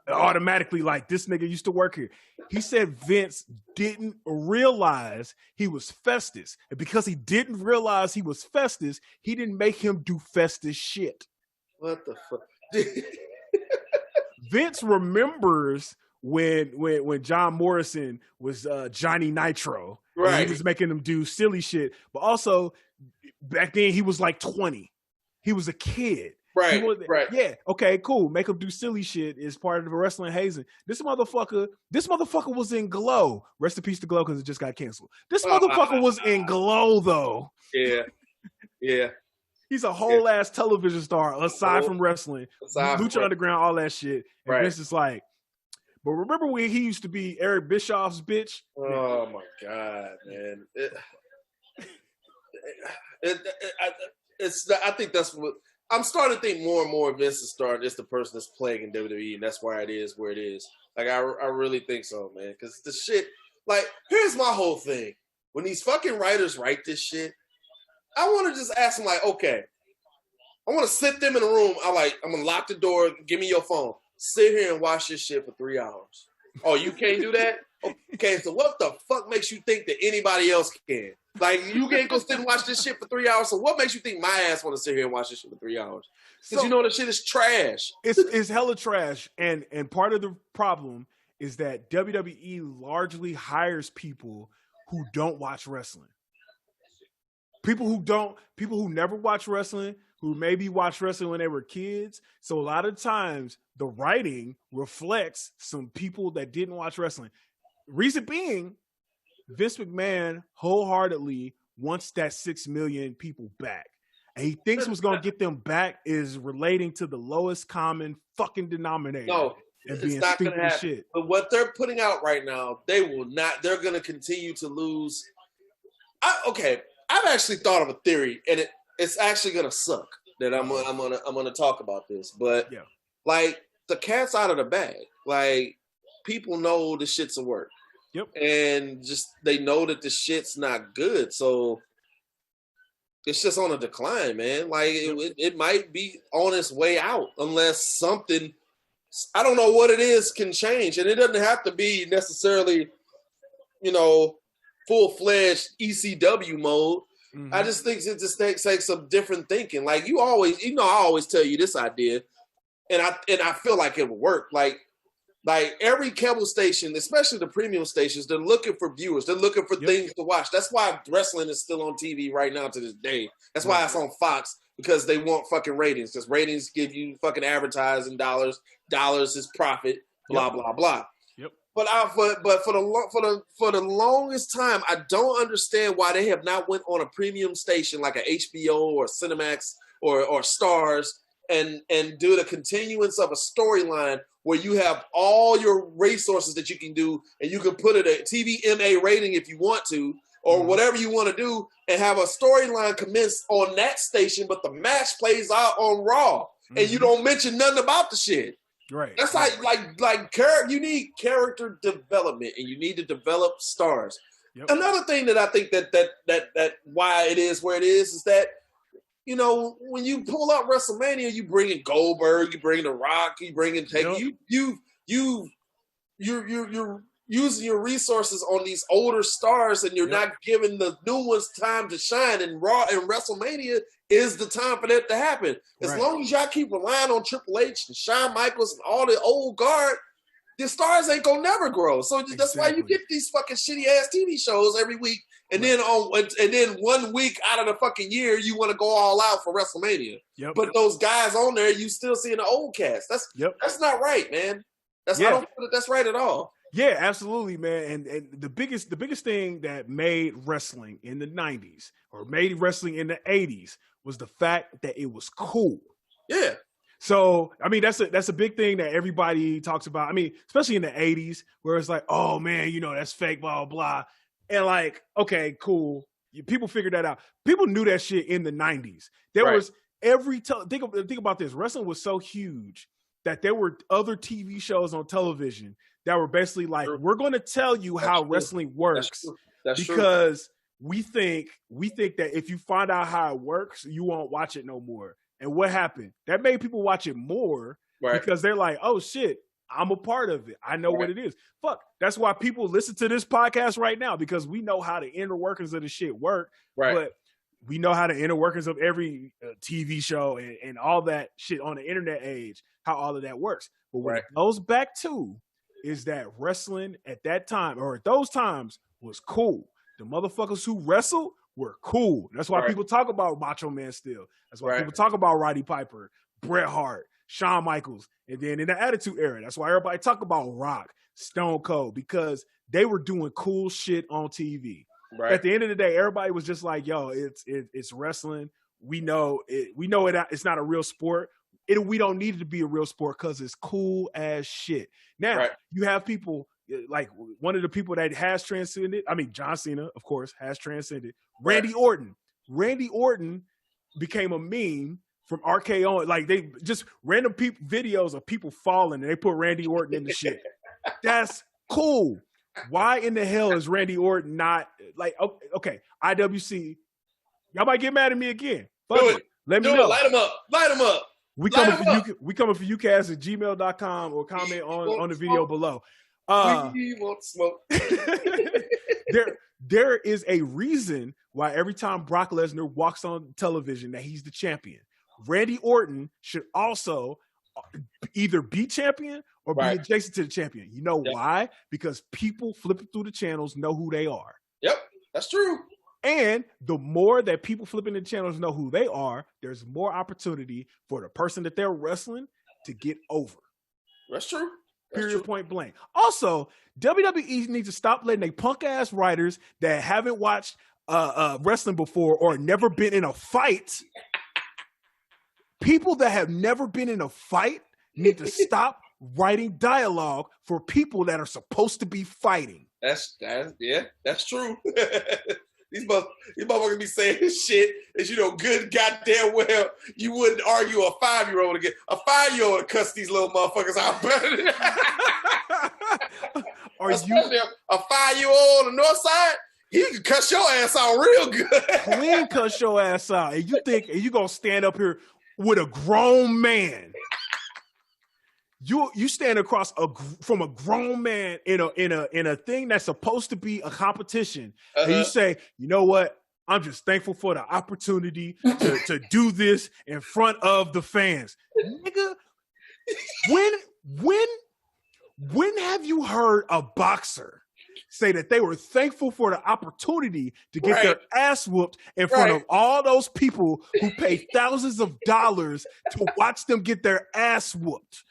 automatically, like, this nigga used to work here. He said Vince didn't realize he was Festus. And because he didn't realize he was Festus, he didn't make him do Festus shit. What the fuck? Vince remembers when John Morrison was Johnny Nitro. Right. He was making him do silly shit. But also, back then, he was like 20. He was a kid. Right. Yeah. Okay, cool. Make him do silly shit is part of the wrestling hazing. This motherfucker was in Glow. Rest in peace to Glow, because it just got canceled. This motherfucker was in Glow, though. Yeah. He's a whole ass television star aside from wrestling. Lucha Underground, all that shit. And Vince is like, but remember when he used to be Eric Bischoff's bitch? Oh my God, man. I think that's what I'm starting to think more and more. Vince is it's the person that's plaguing WWE, and that's why it is where it is. Like, I really think so, man. Because the shit, like, here's my whole thing. When these fucking writers write this shit, I want to just ask them, like, okay, I want to sit them in a room. I'm going to lock the door. Give me your phone. Sit here and watch this shit for 3 hours. Oh, you can't do that? Okay, so what the fuck makes you think that anybody else can? Like, you can't go sit and watch this shit for 3 hours, so what makes you think my ass want to sit here and watch this shit for 3 hours? Because you know the shit is trash. It's hella trash, and part of the problem is that WWE largely hires people who don't watch wrestling. People who never watch wrestling, who maybe watched wrestling when they were kids. So a lot of times the writing reflects some people that didn't watch wrestling. Reason being, Vince McMahon wholeheartedly wants that 6 million people back. And he thinks what's going to get them back is relating to the lowest common fucking denominator. No, and it's being not going stupid to as happen. shit. But what they're putting out right now, they will not. They're going to continue to lose. I've actually thought of a theory, and it's actually going to suck that I'm gonna talk about this. But like, the cat's out of the bag. Like, people know the shit's a work. Yep. And just they know that the shit's not good. So it's just on a decline, man. Like, it might be on its way out unless something, I don't know what it is, can change. And it doesn't have to be necessarily, full-fledged ECW mode. Mm-hmm. I just think it just takes some different thinking. Like, I always tell you this idea, and I feel like it will work. Like every cable station, especially the premium stations, they're looking for viewers. They're looking for things to watch. That's why wrestling is still on TV right now to this day. That's why it's on Fox, because they want fucking ratings. Because ratings give you fucking advertising dollars. Dollars is profit. Blah blah blah. Yep. But for the longest time, I don't understand why they have not went on a premium station like a HBO or Cinemax or Stars and do the continuance of a storyline where you have all your resources that you can do, and you can put it a TVMA rating if you want to, or whatever you want to do, and have a storyline commence on that station, but the match plays out on Raw, and you don't mention nothing about the shit. Right. That's you need character development, and you need to develop stars. Yep. Another thing that I think that why it is where it is that, you know, when you pull out WrestleMania, you bring in Goldberg, you bring in The Rock, you bring in Taker. You're using your resources on these older stars, and you're not giving the new ones time to shine. And Raw and WrestleMania is the time for that to happen. As long as y'all keep relying on Triple H and Shawn Michaels and all the old guard, the stars ain't gonna never grow. So that's why you get these fucking shitty ass TV shows every week, and then 1 week out of the fucking year you want to go all out for WrestleMania. But those guys on there, you still seeing the old cast. That's not right, man. I don't feel that that's right at all. Yeah, absolutely, man. And the biggest thing that made wrestling in the 90s or made wrestling in the 80s was the fact that it was cool. Yeah. So, I mean, that's a big thing that everybody talks about. I mean, especially in the 80s, where it's like, oh, man, you know, that's fake, blah, blah, blah. And like, okay, cool. People figured that out. People knew that shit in the 90s. There was think about this. Wrestling was so huge that there were other TV shows on television that were basically like, we're going to tell you how wrestling works. That's because we think that if you find out how it works, you won't watch it no more. And what happened? That made people watch it more because they're like, oh shit, I'm a part of it. I know what it is. Fuck. That's why people listen to this podcast right now, because we know how the inner workings of the shit work. But we know how the inner workings of every TV show and all that shit on the internet age, how all of that works. But what it goes back to is that wrestling at that time, or at those times, was cool. The motherfuckers who wrestled were cool. That's why people talk about Macho Man still. That's why people talk about Roddy Piper, Bret Hart, Shawn Michaels. And then in the Attitude Era, that's why everybody talk about Rock, Stone Cold, because they were doing cool shit on TV. At the end of the day, everybody was just like, yo, it's wrestling. We know it's not a real sport. We don't need it to be a real sport because it's cool as shit. Now, you have people like one of the people that has transcended. I mean, John Cena, of course, has transcended. Randy Orton. Randy Orton became a meme from RKO. Like, they just random videos of people falling, and they put Randy Orton in the shit. That's cool. Why in the hell is Randy Orton not like, okay, IWC, y'all might get mad at me again. But let me know. Light them up. We coming for UCast at gmail.com or comment on the video below. We want smoke. There is a reason why every time Brock Lesnar walks on television that he's the champion. Randy Orton should also either be champion or be adjacent to the champion. You know why? Because people flipping through the channels know who they are. Yep, that's true. And the more that people flipping the channels know who they are, there's more opportunity for the person that they're wrestling to get over. That's true. Period, point blank. Also, WWE needs to stop letting they punk ass writers that haven't watched wrestling before or never been in a fight. People that have never been in a fight need to stop writing dialogue for people that are supposed to be fighting. That's true. These motherfuckers be saying shit that you know good goddamn well you wouldn't argue a 5-year-old again. A 5-year-old would cuss these little motherfuckers out better than Especially a 5-year-old on the north side, he can cuss your ass out real good. Clean cuss your ass out. And you think you gonna stand up here with a grown man. You stand across from a grown man in a thing that's supposed to be a competition, and you say, you know what? I'm just thankful for the opportunity to do this in front of the fans, nigga. When have you heard a boxer say that they were thankful for the opportunity to get their ass whooped in front of all those people who pay thousands of dollars to watch them get their ass whooped?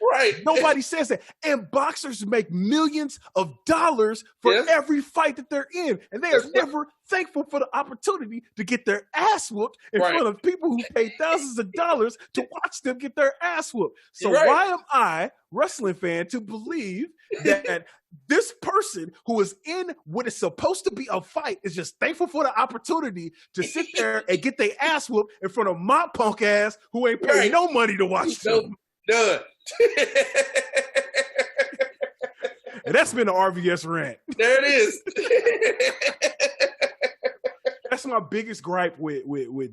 Nobody says that. And boxers make millions of dollars for every fight that they're in. And they are never thankful for the opportunity to get their ass whooped in front of people who pay thousands of dollars to watch them get their ass whooped. So why am I, wrestling fan, to believe that this person who is in what is supposed to be a fight is just thankful for the opportunity to sit there and get their ass whooped in front of my punk ass who ain't paying no money to watch them? Done. And that's been the RVS rant. There it is. That's my biggest gripe with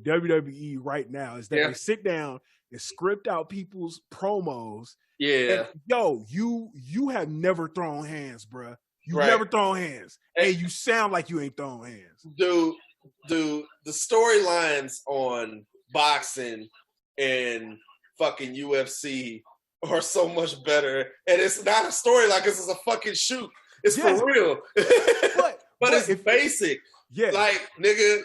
WWE right now is that they sit down and script out people's promos. Yeah. And, yo, you have never thrown hands, bruh. You never thrown hands. And you sound like you ain't thrown hands. Dude, the storylines on boxing and fucking UFC are so much better. And it's not a story like this is a fucking shoot. It's for real. But it's basic. Yeah. Like, nigga,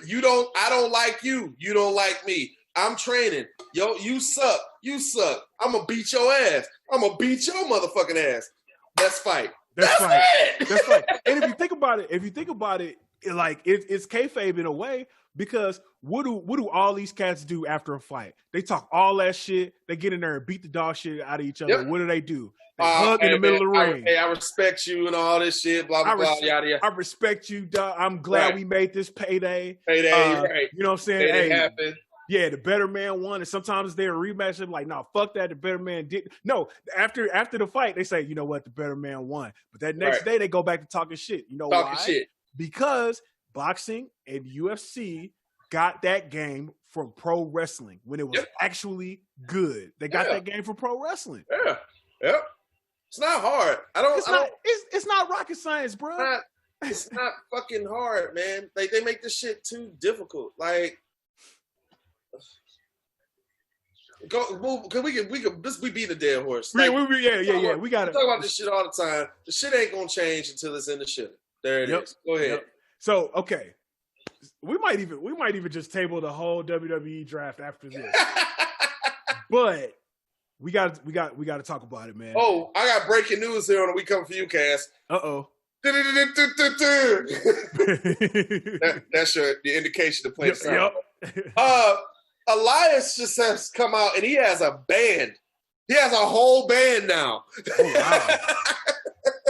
I don't like you. You don't like me. I'm training. Yo, you suck. You suck. I'm gonna beat your ass. I'm gonna beat your motherfucking ass. Let's fight. That's fight. It. That's right. And if you think about it, like it's kayfabe in a way, because what do all these cats do after a fight? They talk all that shit. They get in there and beat the dog shit out of each other. Yep. What do? They hug in the middle of the ring. I respect you and all this shit. Blah blah blah. Yada yada. I respect you, dog. I'm glad we made this payday. Right. You know what I'm saying? It happened. Yeah, the better man won, and sometimes they're a rematch. They're like, no, fuck that. The better man did. No, after the fight, they say, you know what, the better man won. But that next day, they go back to talking shit. You know why? Shit. Because boxing and UFC got that game from pro wrestling when it was actually good. They got that game from pro wrestling. Yeah, yeah. It's not hard. It's not rocket science, bro. It's not fucking hard, man. They make this shit too difficult. Like. Cause we beat a dead horse. Like, yeah. We got to talk about this shit all the time. The shit ain't gonna change until it's in the shit. There it is. Go ahead. So okay, we might even just table the whole WWE draft after this. But we got to talk about it, man. Oh, I got breaking news here on the We Come For You cast. Uh-oh. That's your indication to play sound. Yep. Elias just has come out and he has a band. He has a whole band now. Oh, wow.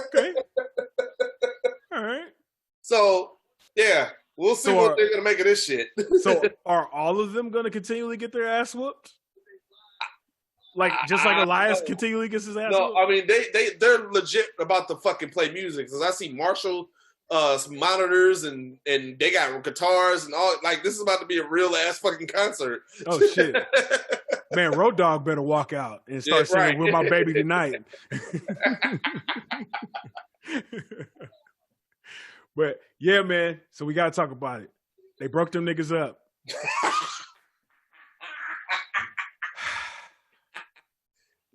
Okay. All right. So, yeah, we'll see what they're going to make of this shit. So, are all of them going to continually get their ass whooped? Like, just like Elias continually gets his ass whooped? No, I mean, they're legit about to fucking play music. Because I see Marshall some monitors and they got guitars and all. Like, this is about to be a real ass fucking concert. Oh shit, man! Road Dogg better walk out and start singing "With My Baby Tonight." But yeah, man. So we gotta talk about it. They broke them niggas up.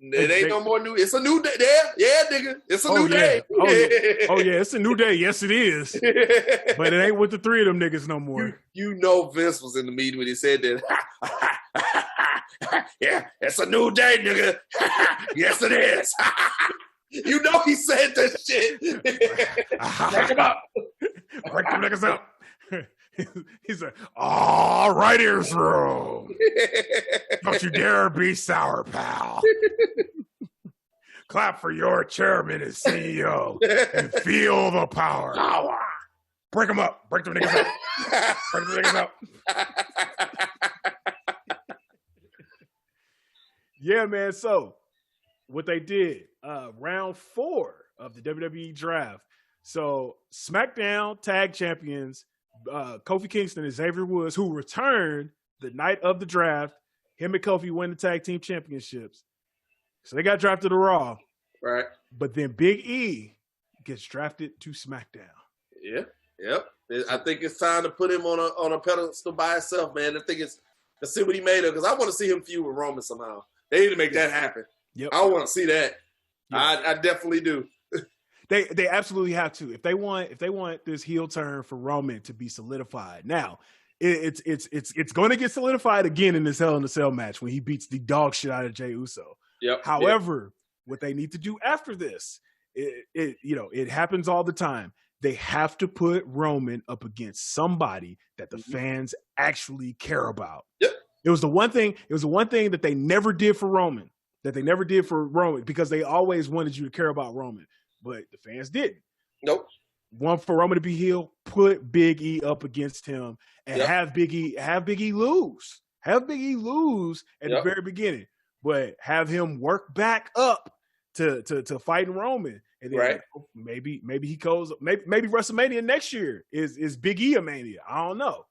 It ain't no more new. It's a new day. Yeah, nigga. It's a new day. Oh yeah, it's a new day. Yes, it is. But it ain't with the three of them niggas no more. You know Vince was in the meeting when he said that. Yeah, it's a new day, nigga. Yes, it is. You know he said that shit. Break them up. Break them niggas up. He said, all right, Israel. Don't you dare be sour, pal. Clap for your chairman and CEO and feel the power. Break them up. Break them niggas up. Break them niggas up. Yeah, man. So what they did, round 4 of the WWE Draft. So SmackDown Tag Champions, Kofi Kingston and Xavier Woods, who returned the night of the draft. Him and Kofi win the tag team championships. So they got drafted to Raw. Right. But then Big E gets drafted to SmackDown. Yeah. Yep. I think it's time to put him on a pedestal by himself, man. I think let's see what he made of, because I want to see him feud with Roman somehow. They need to make that happen. Yep. I want to see that. Yep. I definitely do. They absolutely have to. If they want this heel turn for Roman to be solidified. Now, it's going to get solidified again in this Hell in a Cell match when he beats the dog shit out of Jey Uso. Yep. However, what they need to do after this, it happens all the time. they have to put Roman up against somebody that the fans actually care about. Yep. It was the one thing that they never did for Roman. Because they always wanted you to care about Roman, but the fans didn't. Nope. One for Roman to be heel, put Big E up against him, and have Big E lose. Have Big E lose at the very beginning, but have him work back up to fighting Roman, and then maybe he goes. Maybe WrestleMania next year is Big E a Mania. I don't know.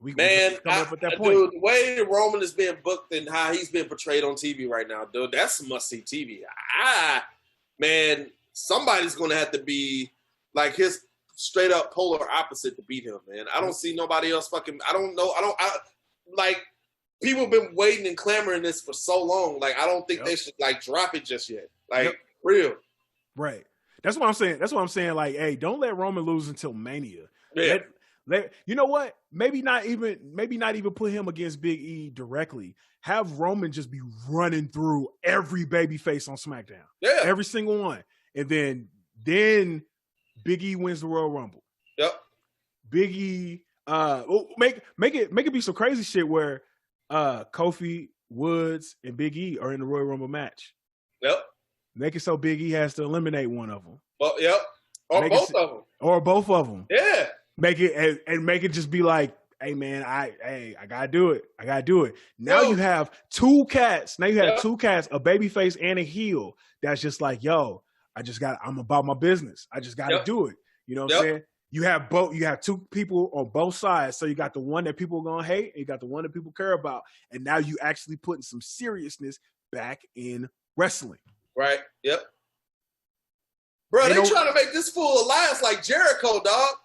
We come up at that point. Dude, the way Roman is being booked and how he's being portrayed on TV right now, dude, that's must-see TV. Man, somebody's going to have to be like his straight-up polar opposite to beat him, man. I don't see nobody else fucking – I don't know. Like, people have been waiting and clamoring this for so long. Like, I don't think they should, like, drop it just yet. Like, real. Right. That's what I'm saying. Like, hey, don't let Roman lose until Mania. Yeah. You know what? Maybe not even put him against Big E directly. Have Roman just be running through every babyface on SmackDown. Yeah. Every single one. And then Big E wins the Royal Rumble. Yep. Big E make it be some crazy shit where Kofi, Woods, and Big E are in the Royal Rumble match. Yep. Make it so Big E has to eliminate one of them. Well, yep. Or both of them. Yeah. Make it just be like, hey man, I gotta do it. Now you have two cats. Now you have two cats, a babyface and a heel. That's just like, yo, I'm about my business. I just gotta do it. You know what I'm saying? You have two people on both sides. So you got the one that people are gonna hate, and you got the one that people care about. And now you actually putting some seriousness back in wrestling. Right. Yep. Bro, they trying to make this fool alliance like Jericho, dog.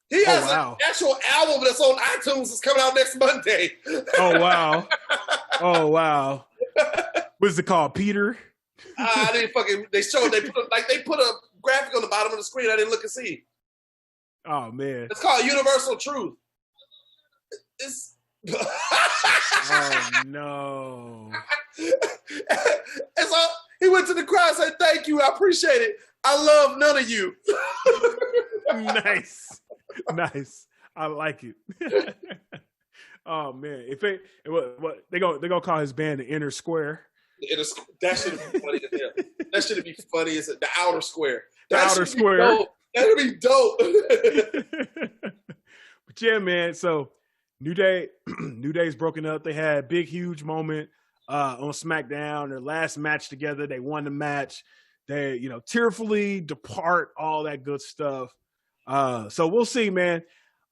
He has an actual album that's on iTunes that's coming out next Monday. Oh, wow. What's it called, Peter? I didn't fucking. They put a graphic on the bottom of the screen. I didn't look and see. Oh man, it's called Universal Truth. It's. Oh no. And so he went to the crowd and said, "Thank you, I appreciate it. I love none of you." Nice. I like it. Oh man, they're gonna call his band the Inner Square. That should be funny as hell. That should be funny as the Outer Square. The Outer Square. That'd be dope. But yeah, man. So New Day's broken up. They had a big, huge moment on SmackDown. Their last match together, they won the match. They, tearfully depart, all that good stuff. So we'll see, man.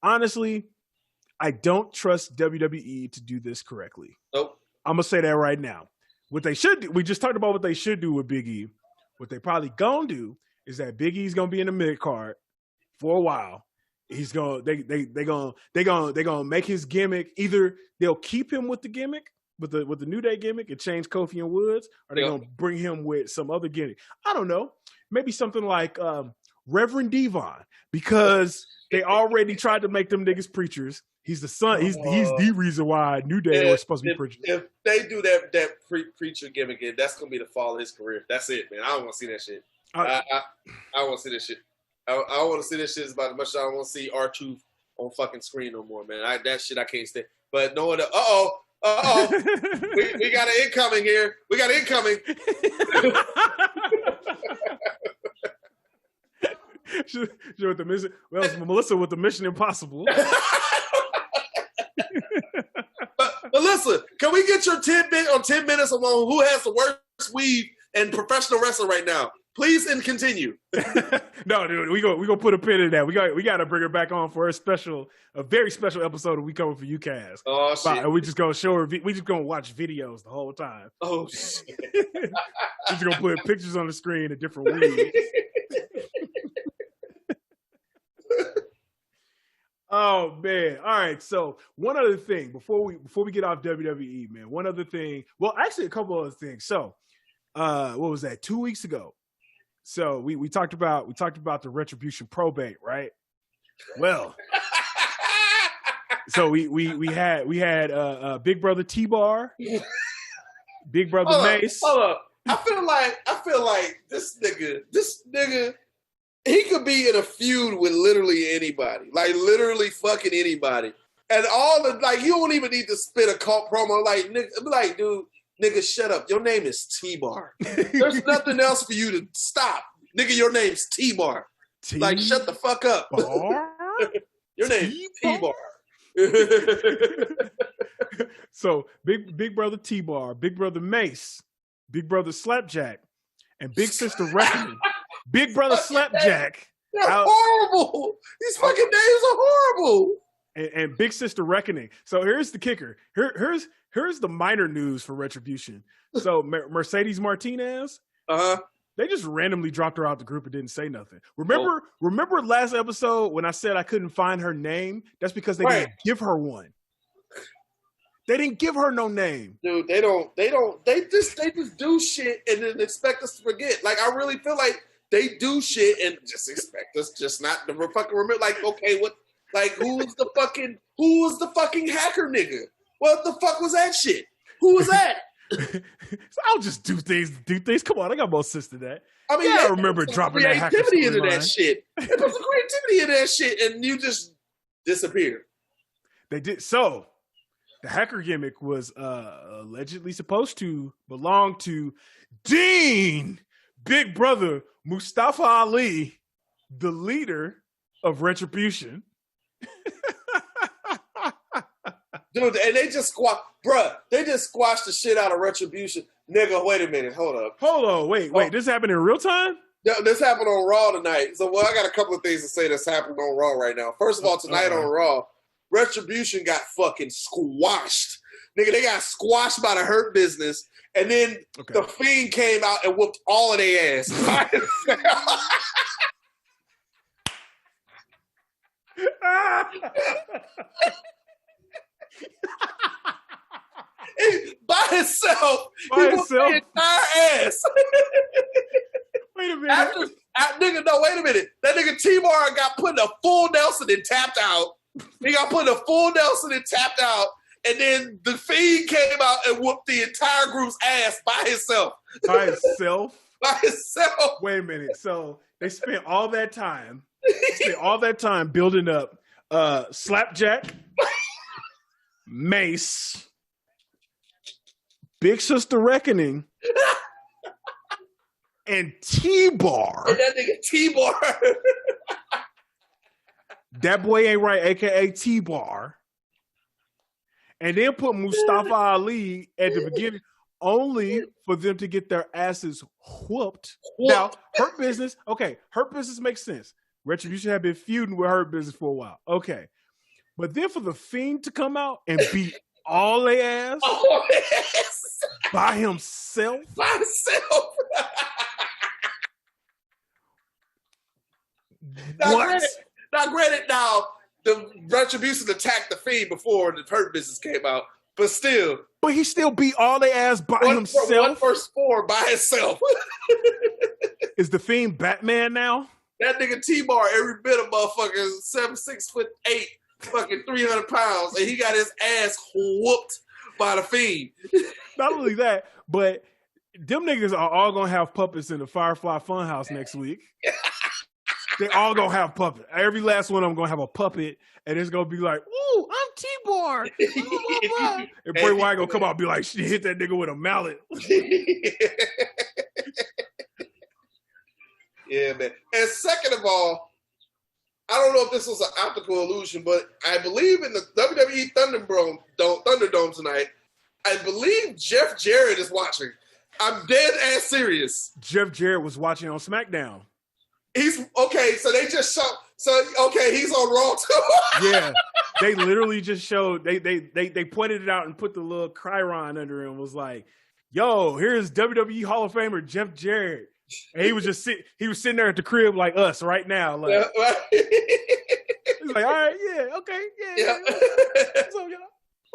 Honestly, I don't trust WWE to do this correctly. Nope. I'm gonna say that right now. What they should do, we just talked about what they should do with Big E. What they probably gonna do is that Big E's gonna be in the mid card for a while. He's gonna they gonna make his gimmick. Either they'll keep him with the gimmick, with the New Day gimmick, and change Kofi and Woods, or they're gonna bring him with some other gimmick. I don't know. Maybe something like Reverend Devon, because they already tried to make them niggas preachers. He's the son. He's the reason why New Day was supposed to be preachers. If they do that preacher gimmick again, that's gonna be the fall of his career. That's it, man. I don't want to see that shit. I don't want to see this shit. I don't want to see this shit about as much as I don't want to see R-Truth on fucking screen no more, man. That shit I can't stand. But knowing that, we got an incoming here. We got an incoming. With the mission, well, it's Melissa with the Mission Impossible. But listen, can we get your 10 minutes on who has the worst weave in professional wrestling right now? Please and continue. No, dude, we gonna put a pin in that. We got to bring her back on for a very special episode of We Coming for You Cast. Oh shit! And we just gonna show her. We just gonna watch videos the whole time. Oh shit! We just gonna put pictures on the screen of different weaves. Oh man! All right. So one other thing before we get off WWE, man. One other thing. Well, actually, a couple other things. So, what was that? 2 weeks ago. So we talked about the Retribution probate, right? Well, so we had Big Brother T-Bar, Big Brother Mace. Hold up. I feel like this nigga he could be in a feud with literally anybody, like literally fucking anybody, and all the like. You don't even need to spit a cult promo, like nigga, like dude, nigga, shut up. Your name is T-Bar. There's nothing else for you to stop, nigga. Your name's T-Bar. Like shut the fuck up. Your name's T-Bar. So big brother T-Bar, big brother Mace, big brother Slapjack, and big sister Reckoning. Big brother Slapjack. They're horrible. These fucking names are horrible. And big sister Reckoning. So here's the kicker. Here's the minor news for Retribution. So Mercedes Martinez, they just randomly dropped her out the group and didn't say nothing. Remember last episode when I said I couldn't find her name? That's because they didn't give her one. They didn't give her no name. Dude, they just do shit and then expect us to forget. Like, I really feel like they do shit and just expect us just not to fucking remember. Like, okay, what, like, who was the fucking hacker nigga? What the fuck was that shit? Who was that? So I'll just do things. Come on, I got more sense than that. I mean, I remember dropping that hacker creativity into line. that shit. They put some creativity into that shit and you just disappear. They did. So the hacker gimmick was allegedly supposed to belong to Dean, Big Brother Mustafa Ali, the leader of Retribution. Dude, and they just squashed the shit out of Retribution. Nigga, wait a minute. Hold up. Hold on. Wait. This happened in real time? This happened on Raw tonight. So, I got a couple of things to say that's happening on Raw right now. First of all, tonight on Raw, Retribution got fucking squashed. Nigga, they got squashed by the Hurt Business. And then the Fiend came out and whooped all of their ass. By himself. He whooped the entire ass. Wait a minute. Wait a minute. That nigga T-Bar got put in a full Nelson and tapped out. He got put in a full Nelson and tapped out. And then the Fiend came out and whooped the entire group's ass by himself. By himself? By himself. Wait a minute. So they spent all that time building up Slapjack, Mace, Big Sister Reckoning, and T-Bar. And that nigga T-Bar. That boy ain't right, a.k.a. T-Bar. And then put Mustafa Ali at the beginning only for them to get their asses whooped. Now, Hurt Business makes sense. Retribution had been feuding with Hurt Business for a while. Okay. But then for the Fiend to come out and beat all their ass by himself. By himself. Now, the Retribution attacked the Fiend before the Hurt Business came out, but still. But he still beat all their ass by himself. 1 versus 4 by himself. Is the Fiend Batman now? That nigga T-Bar, every bit of motherfucker, 6'8", fucking 300 pounds, and he got his ass whooped by the Fiend. Not only that, but them niggas are all gonna have puppets in the Firefly Funhouse next week. They all gonna have puppets. Every last one of them gonna have a puppet, and it's gonna be like, "Ooh, I'm T-Bar." And Bray Wyatt gonna come out and be like, "She hit that nigga with a mallet." Yeah, man. And second of all, I don't know if this was an optical illusion, but I believe in the WWE Thunderdome tonight, I believe Jeff Jarrett is watching. I'm dead ass serious. Jeff Jarrett was watching on SmackDown. He's okay. So they just showed. He's on Raw too. Yeah, they literally just showed. They pointed it out and put the little chyron under him. Was like, "Yo, here's WWE Hall of Famer Jeff Jarrett," and he was just sitting there at the crib like us right now. Like, he's like, "All right, yeah, okay, yeah." What's up, y'all?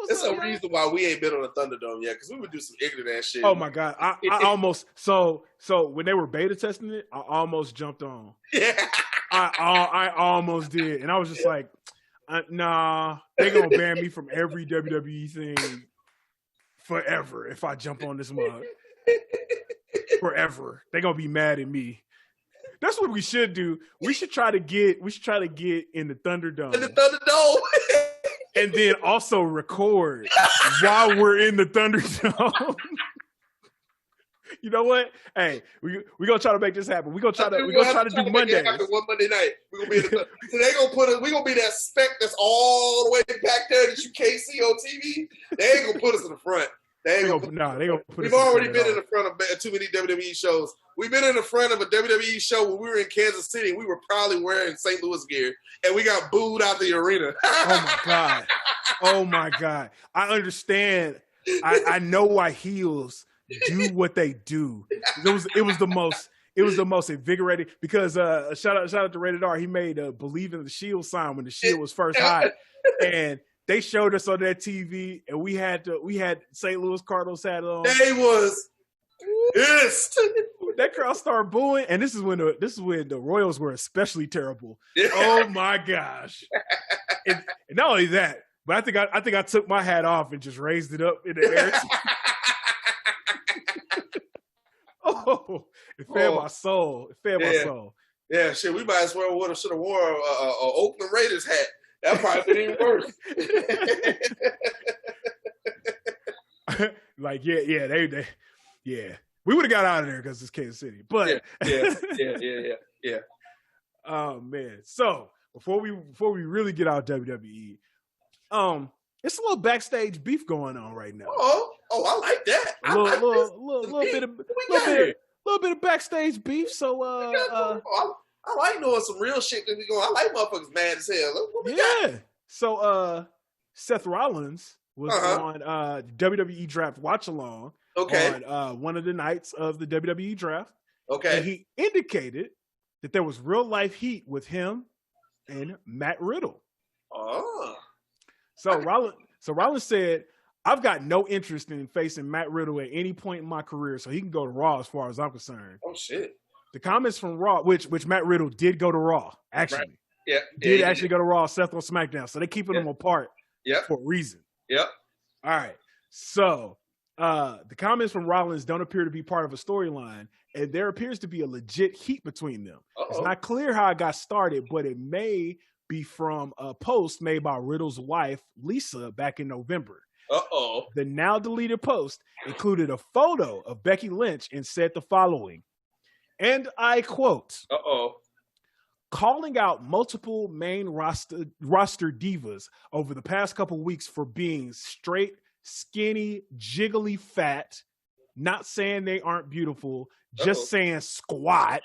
There's a reason why we ain't been on the Thunderdome yet, because we would do some ignorant ass shit. Oh my god, I almost so when they were beta testing it, I almost jumped on. Yeah, I almost did, and I was just like, nah, they gonna ban me from every WWE thing forever if I jump on this mug. Forever, they gonna be mad at me. That's what we should do. We should try to get in the Thunderdome. In the Thunderdome. And then also record while we're in the Thunderdome. You know what? Hey, we gonna try to make this happen. We're gonna try to do Mondays. One Monday night. We're gonna be so they gonna put us. We're gonna be that speck that's all the way back there that you can't see on TV. They ain't gonna put us in the front. They gonna put We've already been in the front of too many WWE shows. We've been in the front of a WWE show when we were in Kansas City. We were probably wearing St. Louis gear, and we got booed out the arena. Oh my God! I understand. I know why heels do what they do. It was the most invigorating because shout out to Rated R. He made a Believe in the Shield sign when the Shield was first hot, and they showed us on that TV, and we had St. Louis Cardinals hat on. They was pissed. That crowd started booing, and this is when the Royals were especially terrible. Yeah. Oh my gosh! And not only that, but I think I took my hat off and just raised it up in the air. Oh, it fed my soul. It fed my soul. Yeah, shit. We might as well should have worn a Oakland Raiders hat. That probably been even worse. Like, they we would have got out of there because it's Kansas City. But yeah. Oh man. So before we really get out of WWE, it's a little backstage beef going on right now. Oh, I like that. A little bit of backstage beef. So I like knowing some real shit that we going. I like motherfuckers mad as hell. What we got? So Seth Rollins was on WWE Draft watch along. Okay. On one of the nights of the WWE Draft. Okay. And he indicated that there was real life heat with him and Matt Riddle. Oh. So Rollins said, I've got no interest in facing Matt Riddle at any point in my career, so he can go to Raw as far as I'm concerned. Oh, shit. The comments from Raw, which Matt Riddle did go to Raw, actually. Right. Yeah. Did actually go to Raw, Seth on SmackDown. So they're keeping them apart for a reason. Yep. All right. So the comments from Rollins don't appear to be part of a storyline, and there appears to be a legit heat between them. It's not clear how it got started, but it may be from a post made by Riddle's wife, Lisa, back in November. The now deleted post included a photo of Becky Lynch and said the following, and I quote, calling out multiple main roster divas over the past couple weeks for being straight, skinny, jiggly fat, not saying they aren't beautiful, just saying squat.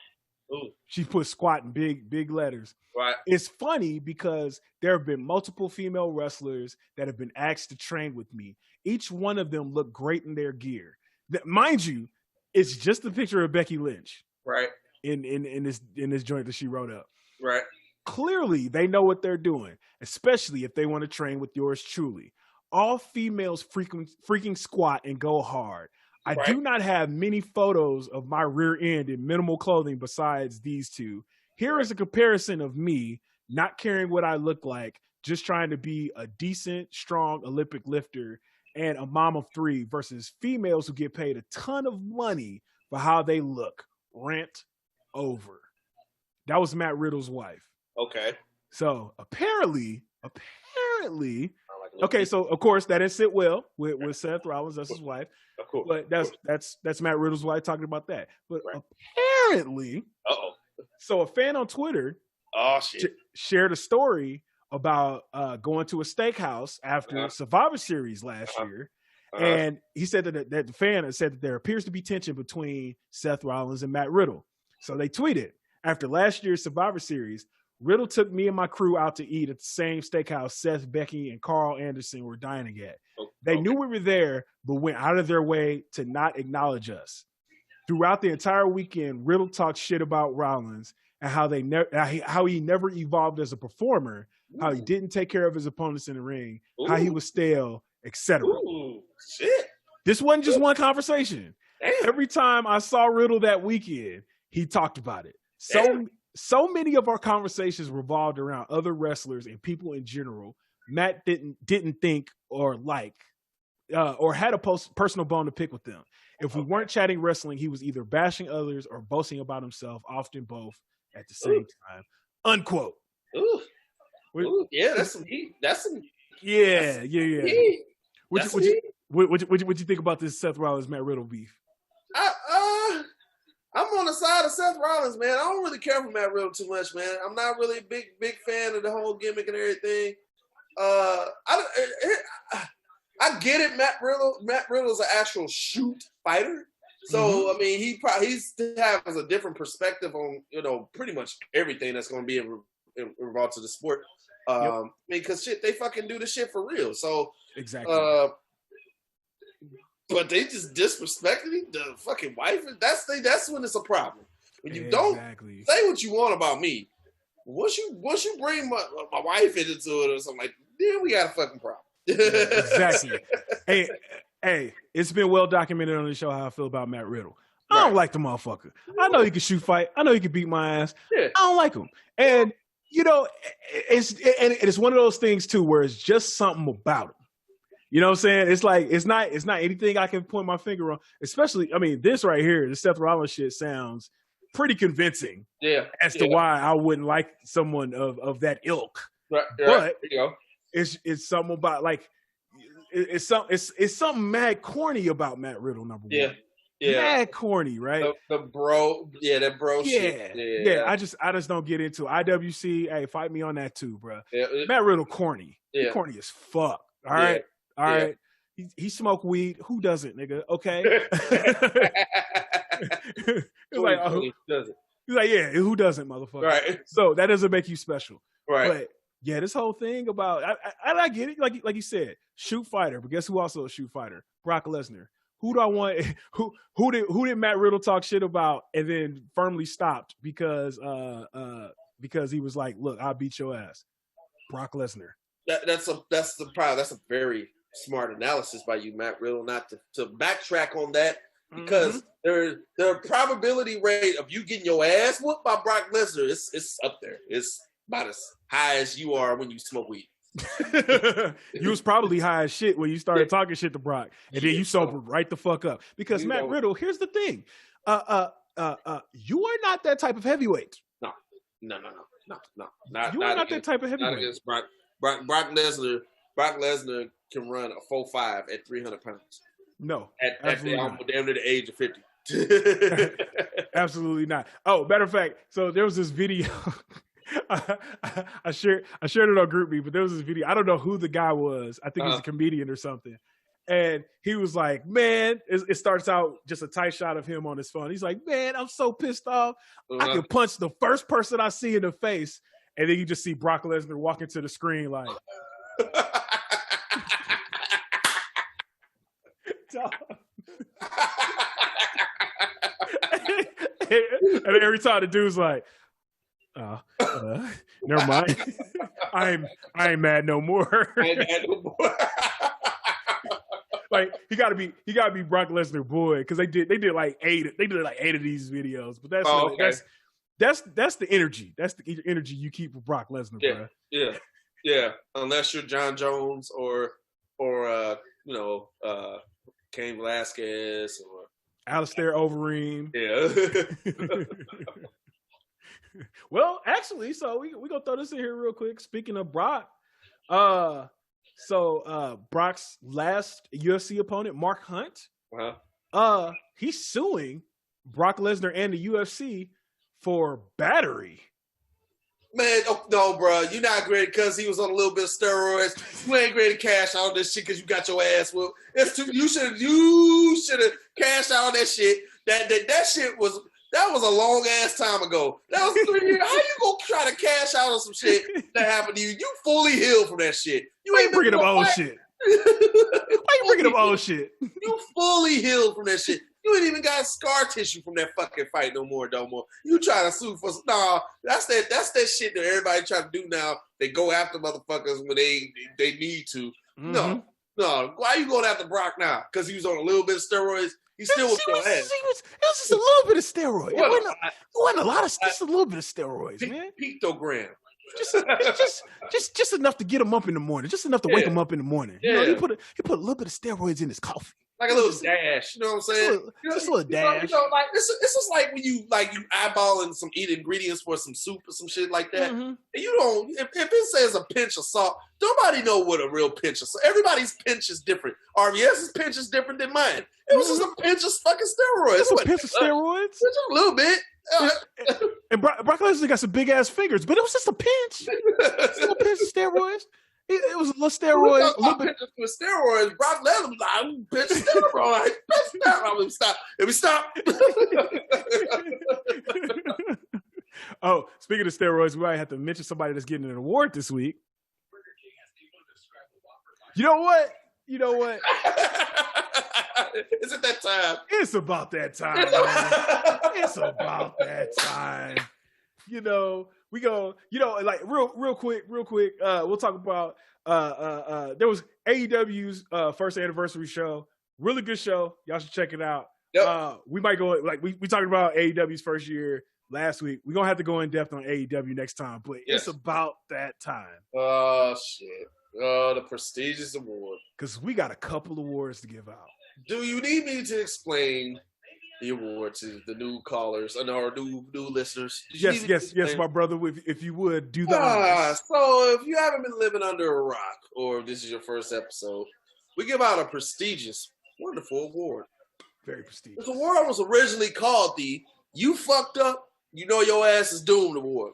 Ooh. She put squat in big letters. Right. It's funny because there have been multiple female wrestlers that have been asked to train with me. Each one of them looked great in their gear. Mind you, it's just a picture of Becky Lynch. Right. In this joint that she wrote up. Right. Clearly, they know what they're doing, especially if they want to train with yours truly. All females freaking squat and go hard. I do not have many photos of my rear end in minimal clothing besides these two. Here is a comparison of me not caring what I look like, just trying to be a decent, strong Olympic lifter and a mom of three versus females who get paid a ton of money for how they look. Rant over. That was Matt Riddle's wife. Okay. So apparently, okay, so of course that didn't sit well with Seth Rollins. That's his wife. Of course. But that's Matt Riddle's wife talking about that. But apparently, so a fan on Twitter shared a story about going to a steakhouse after Survivor Series last year. And he said that the fan said that there appears to be tension between Seth Rollins and Matt Riddle. So they tweeted, after last year's Survivor Series, Riddle took me and my crew out to eat at the same steakhouse Seth, Becky, and Carl Anderson were dining at. They knew we were there, but went out of their way to not acknowledge us. Throughout the entire weekend, Riddle talked shit about Rollins and how he never evolved as a performer, how he didn't take care of his opponents in the ring, how he was stale, etc. Shit. This wasn't just one conversation. Damn. Every time I saw Riddle that weekend, he talked about it. So many of our conversations revolved around other wrestlers and people in general Matt didn't think or like. or had a personal bone to pick with them. If we weren't chatting wrestling, he was either bashing others or boasting about himself, often both at the same time. Unquote. Ooh. Yeah, that's some heat. Yeah. Heat. What you think about this Seth Rollins Matt Riddle beef? I'm on the side of Seth Rollins, man. I don't really care for Matt Riddle too much, man. I'm not really a big fan of the whole gimmick and everything. I get it. Matt Riddle's an actual shoot fighter, so I mean he has a different perspective on pretty much everything that's going to be involved to the sport. I mean, because they fucking do the shit for real. So exactly. But they just disrespecting the fucking wife. That's when it's a problem. When you don't say what you want about me, once you bring my wife into it or something like, then we got a fucking problem. Exactly. Hey, it's been well documented on the show how I feel about Matt Riddle. I don't like the motherfucker. I know he can shoot fight. I know he can beat my ass. Yeah. I don't like him. And it's one of those things too where it's just something about him. You know what I'm saying? It's like it's not anything I can point my finger on. Especially, I mean, this right here, the Seth Rollins shit sounds pretty convincing. Yeah. As to why I wouldn't like someone of that ilk. Right. But it's something about like it's something mad corny about Matt Riddle, number one. Yeah. Mad corny, right? The bro, that bro shit. Yeah. I just don't get into it. IWC, hey, fight me on that too, bro. Yeah. Matt Riddle corny. Yeah. Corny as fuck. All right. All right. He smoked weed. Who doesn't, nigga? Okay. He's like, yeah, who doesn't, motherfucker? Right. So that doesn't make you special. Right. But yeah, this whole thing about I get it. Like you said, shoot fighter. But guess who also a shoot fighter? Brock Lesnar. Who do I want? Who did Matt Riddle talk shit about and then firmly stopped because he was like, look, I'll beat your ass. Brock Lesnar. That's a very smart analysis by you, Matt Riddle, not to backtrack on that because the probability rate of you getting your ass whooped by Brock Lesnar is up there. It's about as high as you are when you smoke weed. You was probably high as shit when you started talking shit to Brock, and then you sobered right the fuck up. Because Matt Riddle, here's the thing, you are not that type of heavyweight. No. You are not that type of heavyweight. Not against Brock Lesnar. Brock Lesnar can run a 4.5 at 300 pounds. No, at damn near the age of 50. Absolutely not. Oh, matter of fact, so there was this video. I shared it on GroupMe, but there was this video. I don't know who the guy was. I think he was a comedian or something. And he was like, man, it starts out just a tight shot of him on his phone. He's like, man, I'm so pissed off. I can punch the first person I see in the face. And then you just see Brock Lesnar walking to the screen like. And every time the dude's like, never mind. I ain't mad no more. Like he gotta be Brock Lesnar boy because they did like 8 of these videos. But that's the energy. That's the energy you keep with Brock Lesnar, bro. Yeah. Unless you're John Jones or Cain Velasquez or Alistair Overeem. Yeah. Well, actually, so we gonna throw this in here real quick. Speaking of Brock, Brock's last UFC opponent, Mark Hunt, he's suing Brock Lesnar and the UFC for battery. Man, no, bro, you're not great because he was on a little bit of steroids. You ain't ready to cash out on this shit because you got your ass whooped. You should have cashed out on that shit. That shit was. That was a long ass time ago. That was 3 years. How you gonna try to cash out on some shit that happened to you? You fully healed from that shit. You ain't bringing up old shit. Why you bringing up old shit? You fully healed from that shit. You ain't even got scar tissue from that fucking fight no more. You try to sue for that's that shit that everybody try to do now. They go after motherfuckers when they need to. Mm-hmm. No. Why you going after Brock now? Because he was on a little bit of steroids. He still was your ass. It was just a little bit of steroids. It wasn't a lot of just a little bit of steroids, man. Pictogram. Just enough to get him up in the morning. Just enough to wake him up in the morning. Yeah. He put a little bit of steroids in his coffee. Like a little dash, you know what I'm saying? Just a little dash. Like it's just like when you eyeballing some ingredients for some soup or some shit like that. Mm-hmm. And you don't, if it says a pinch of salt, nobody know what a real pinch of salt. Everybody's pinch is different. RVS's pinch is different than mine. It was just a pinch of fucking steroids. Just a pinch of steroids? Just a little bit. And Brock Lesnar got some big ass fingers, but it was just a pinch. Just a little pinch of steroids. It was a little steroid. A little bit with steroids. Brock Lesnar was like, I'm pinch steroid. Let me stop. Oh, speaking of steroids, we might have to mention somebody that's getting an award this week. You know what? Is it that time? It's about that time, man. It's about that time. We go, like real quick, we'll talk about there was AEW's first anniversary show. Really good show. Y'all should check it out. Yep. We might go, like, we talked about AEW's first year last week. We're going to have to go in depth on AEW next time, but It's about that time. Oh, shit. The prestigious award. Because we got a couple awards to give out. Do you need me to explain the award to the new callers and our new listeners? Yes, my brother. If you would do that. So if you haven't been living under a rock, or this is your first episode, we give out a prestigious, wonderful award. Very prestigious. This award was originally called the "You Fucked Up, You Know Your Ass Is Doomed" award.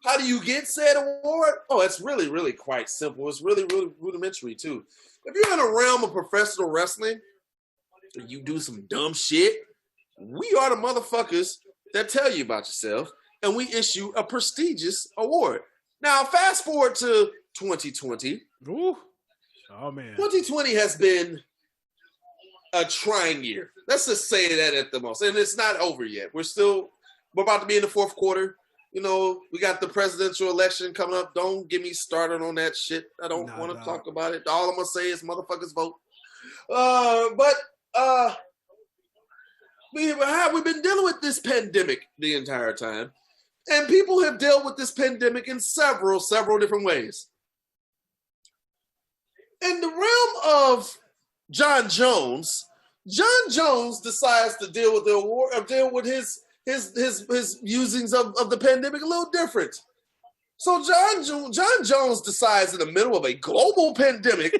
How do you get said award? Oh, it's really, really quite simple. It's really, really rudimentary too. If you're in a realm of professional wrestling, you do some dumb shit, we are the motherfuckers that tell you about yourself, and we issue a prestigious award. Now, fast forward to 2020. Ooh. Oh, man. 2020 has been a trying year. Let's just say that at the most. And it's not over yet. We're about to be in the fourth quarter. We got the presidential election coming up. Don't get me started on that shit. I don't want to talk about it. All I'm going to say is motherfuckers vote. We've been dealing with this pandemic the entire time, and people have dealt with this pandemic in several different ways. In the realm of John Jones decides to deal with the award, or deal with his usings of the pandemic a little different. So John Jones decides in the middle of a global pandemic.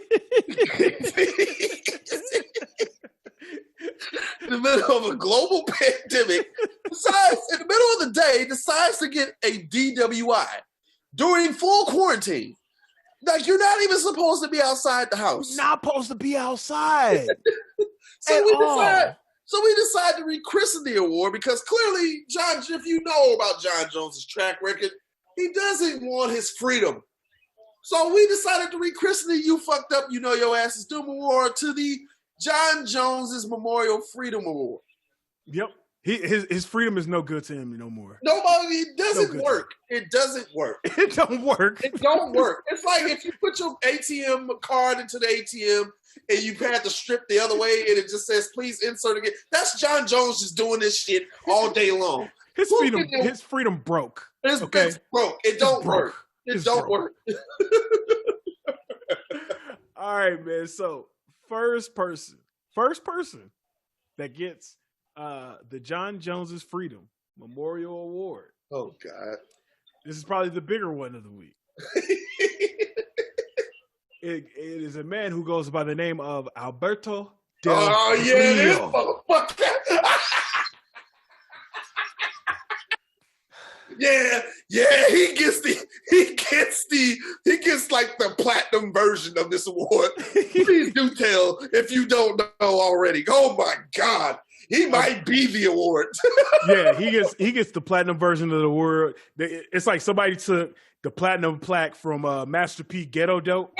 In the middle of a global pandemic, in the middle of the day, decides to get a DWI during full quarantine. Like, you're not even supposed to be outside the house. You're not supposed to be outside. So we decide to rechristen the award because clearly, if you know about John Jones' track record, he doesn't want his freedom. So we decided to rechristen the "You Fucked Up, You Know Your Ass Is Doomed" award to the John Jones's Memorial Freedom Award. Yep. His freedom is no good to him no more. It doesn't work. It doesn't work. It don't work. It don't work. It's like if you put your ATM card into the ATM and you had to strip the other way and it just says, please insert again. That's John Jones just doing this shit all day long. His freedom broke. It's broke. It don't work. It don't work. All right, man. So first person that gets the John Jones's Freedom Memorial Award. Oh, God. This is probably the bigger one of the week. It is a man who goes by the name of Alberto Del Rio. Oh, yeah, this motherfucker. Yeah, he gets like the platinum version of this award. Please do tell if you don't know already. Oh my God. He might be the award. Yeah, he gets the platinum version of the award. It's like somebody took the platinum plaque from Master P Ghetto Dope.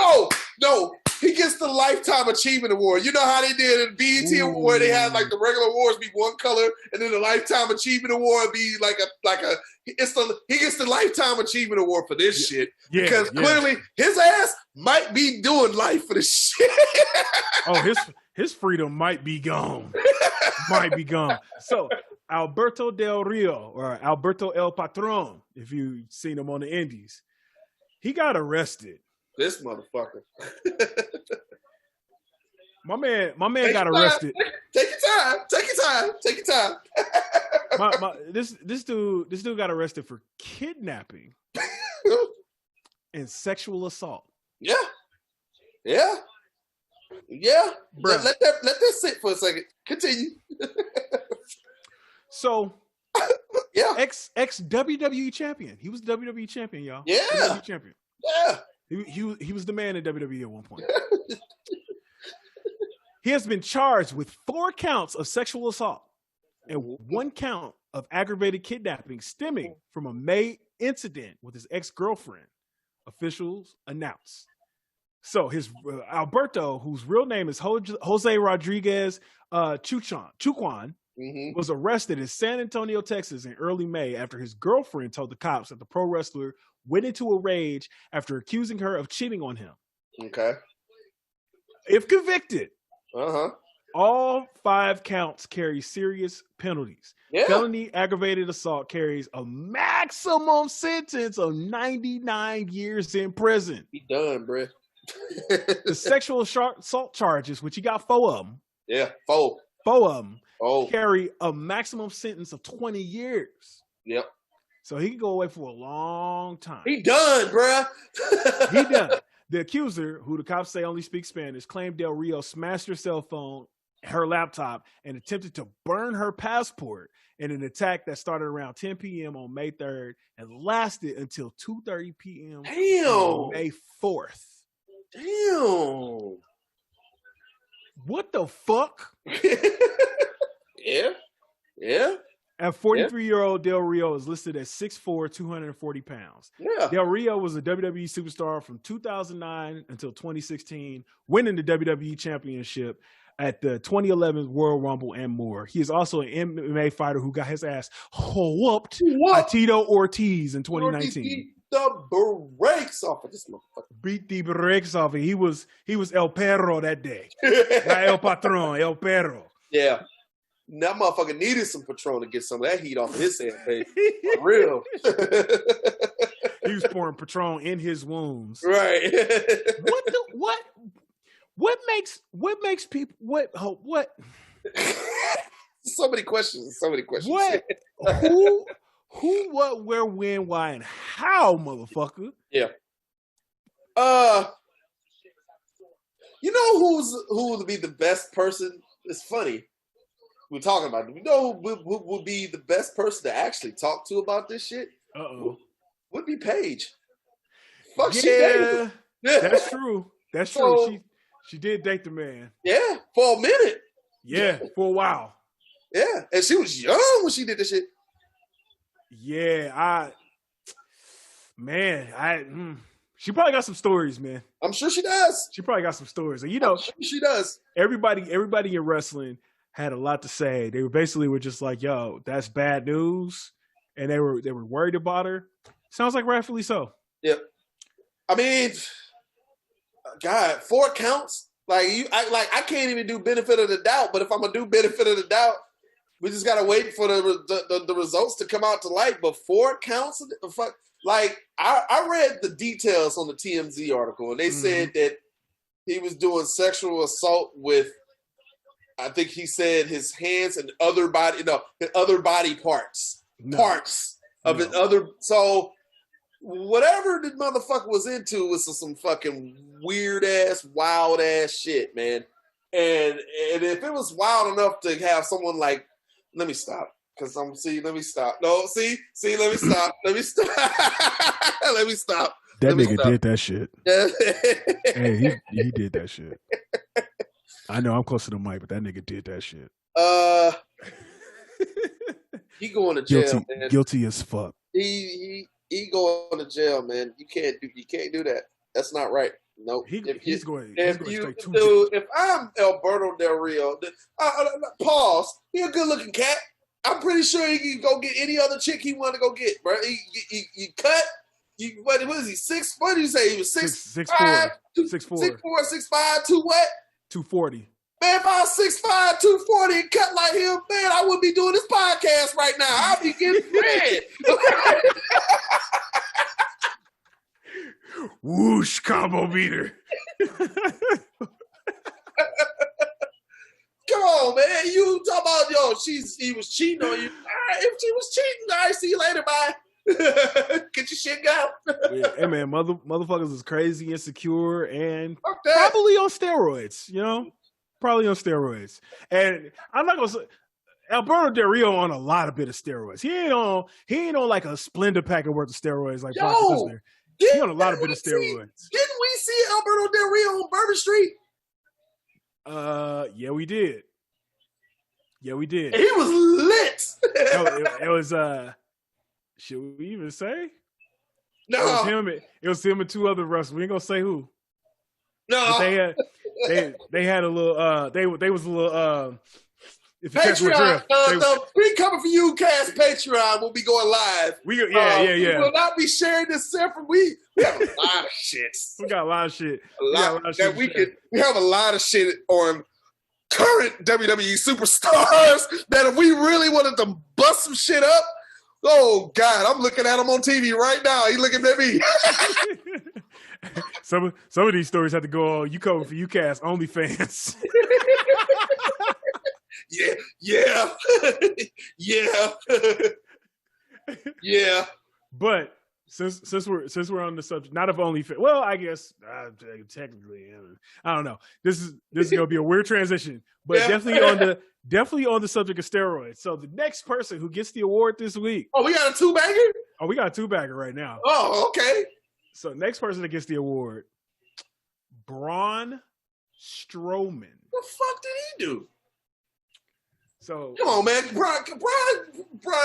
No. He gets the Lifetime Achievement Award. You know how they did in BET Award? They had like the regular awards be one color, and then the Lifetime Achievement Award be he gets the Lifetime Achievement Award for this shit because clearly his ass might be doing life for this shit. Oh, his freedom might be gone. Might be gone. So Alberto Del Rio, or Alberto El Patron, if you've seen him on the Indies, he got arrested. This motherfucker. My man got arrested. Take your time. This dude got arrested for kidnapping and sexual assault. Yeah. Let that sit for a second. Continue. So, yeah, ex WWE champion. He was WWE champion, y'all. Yeah, WWE champion. Yeah, he was the man in WWE at one point. He has been charged with 4 counts of sexual assault and 1 count of aggravated kidnapping stemming from a May incident with his ex-girlfriend, officials announced. So his Alberto, whose real name is Jose Rodriguez Chuquan, was arrested in San Antonio, Texas in early May after his girlfriend told the cops that the pro wrestler went into a rage after accusing her of cheating on him. Okay. If convicted, all 5 counts carry serious penalties. Yeah. Felony aggravated assault carries a maximum sentence of 99 years in prison. He done, bruh. The sexual assault charges, which he got 4 of them. Yeah, 4. 4 of them carry a maximum sentence of 20 years. Yep. So he can go away for a long time. He done, bruh. He done. The accuser, who the cops say only speaks Spanish, claimed Del Rio smashed her cell phone, her laptop, and attempted to burn her passport in an attack that started around 10 p.m. on May 3rd and lasted until 2:30 p.m. on May 4th. Damn. What the fuck? Yeah. At 43-year-old Del Rio is listed at 6'4", 240 pounds. Yeah. Del Rio was a WWE superstar from 2009 until 2016, winning the WWE Championship at the 2011 Royal Rumble and more. He is also an MMA fighter who got his ass whooped by Tito Ortiz in 2019. Beat the brakes off of this motherfucker. Beat the brakes off of it. He was El Perro that day. Not El Patron, El Perro. Yeah. That motherfucker needed some Patron to get some of that heat off of his head, baby. For real. He was pouring Patron in his wounds. Right. What makes people what So many questions. What who what where when why and how, motherfucker? Yeah. You know who would be the best person? It's funny. We're talking about it. You know who would be the best person to actually talk to about this shit? Would be Paige. Fuck, she dated him. That's true. That's true. She did date the man. Yeah, for a minute. Yeah, for a while. Yeah, and she was young when she did this shit. Yeah, she probably got some stories, man. I'm sure she does. She probably got some stories, and you know, she does. Everybody in wrestling had a lot to say. They were just like, "Yo, that's bad news," and they were worried about her. Sounds like rightfully so. Yeah, I mean, God, 4 counts. I can't even do benefit of the doubt. But if I'm gonna do benefit of the doubt, we just gotta wait for the results to come out to light. But 4 counts, fuck. Like I read the details on the TMZ article, and they said that he was doing sexual assault with, I think he said, his hands and other body parts, parts of his other. So whatever the motherfucker was into was some fucking weird ass, wild ass shit, man. And if it was wild enough to have someone like, let me stop. Cause let me stop. No, let me stop. Let me stop. That nigga did that shit. Hey, he did that shit. I know I'm close to the mic, but that nigga did that shit. He going to jail, man. Guilty as fuck. He going to jail, man. You can't do that. That's not right. Nope. He's going if I'm Alberto Del Rio, pause. He a good looking cat. I'm pretty sure he can go get any other chick he want to go get, bro. He cut. What is he? 6? What did you say? He was 6'5", 6'4", 6'5", 2 what? 240. Man, if I was 6'5", 240 and cut like him, man, I wouldn't be doing this podcast right now. I'd be getting bread. Whoosh, combo beater. Come on, man. You talk about, he was cheating on you. All right, if she was cheating, all right, see you later, bye. Get your shit go. Hey, man, motherfuckers is crazy, insecure, and Okay. probably on steroids, Probably on steroids. And I'm not going to say, Alberto Del Rio on a lot of bit of steroids. He ain't on like a Splenda packet worth of steroids like Brock Lesnar. He on a lot of bit of steroids. Didn't we see Alberto Del Rio on Bourbon Street? Yeah, we did. Yeah, we did. He was lit. It was should we even say? No. It was him and two other wrestlers. We ain't gonna say who. No. But they had a little they was a little if you catch my Patreon, drift. we coming for you, Cast Patreon. We'll be going live. We will not be sharing this separate. We have a lot of shit. We got a lot of shit. We have a lot of shit on current WWE superstars that if we really wanted to bust some shit up, oh God, I'm looking at him on TV right now. He looking at me. Some of these stories have to go on. You cover for UCast OnlyFans. Yeah. But since we're on the subject, not of OnlyFans. Well, I guess technically, I don't know. This is gonna be a weird transition, but definitely on the subject of steroids. So the next person who gets the award this week. Oh, we got a 2-bagger? Oh, we got a 2-bagger right now. Oh, okay. So next person that gets the award, Braun Strowman. What the fuck did he do? So come on, man, Brian,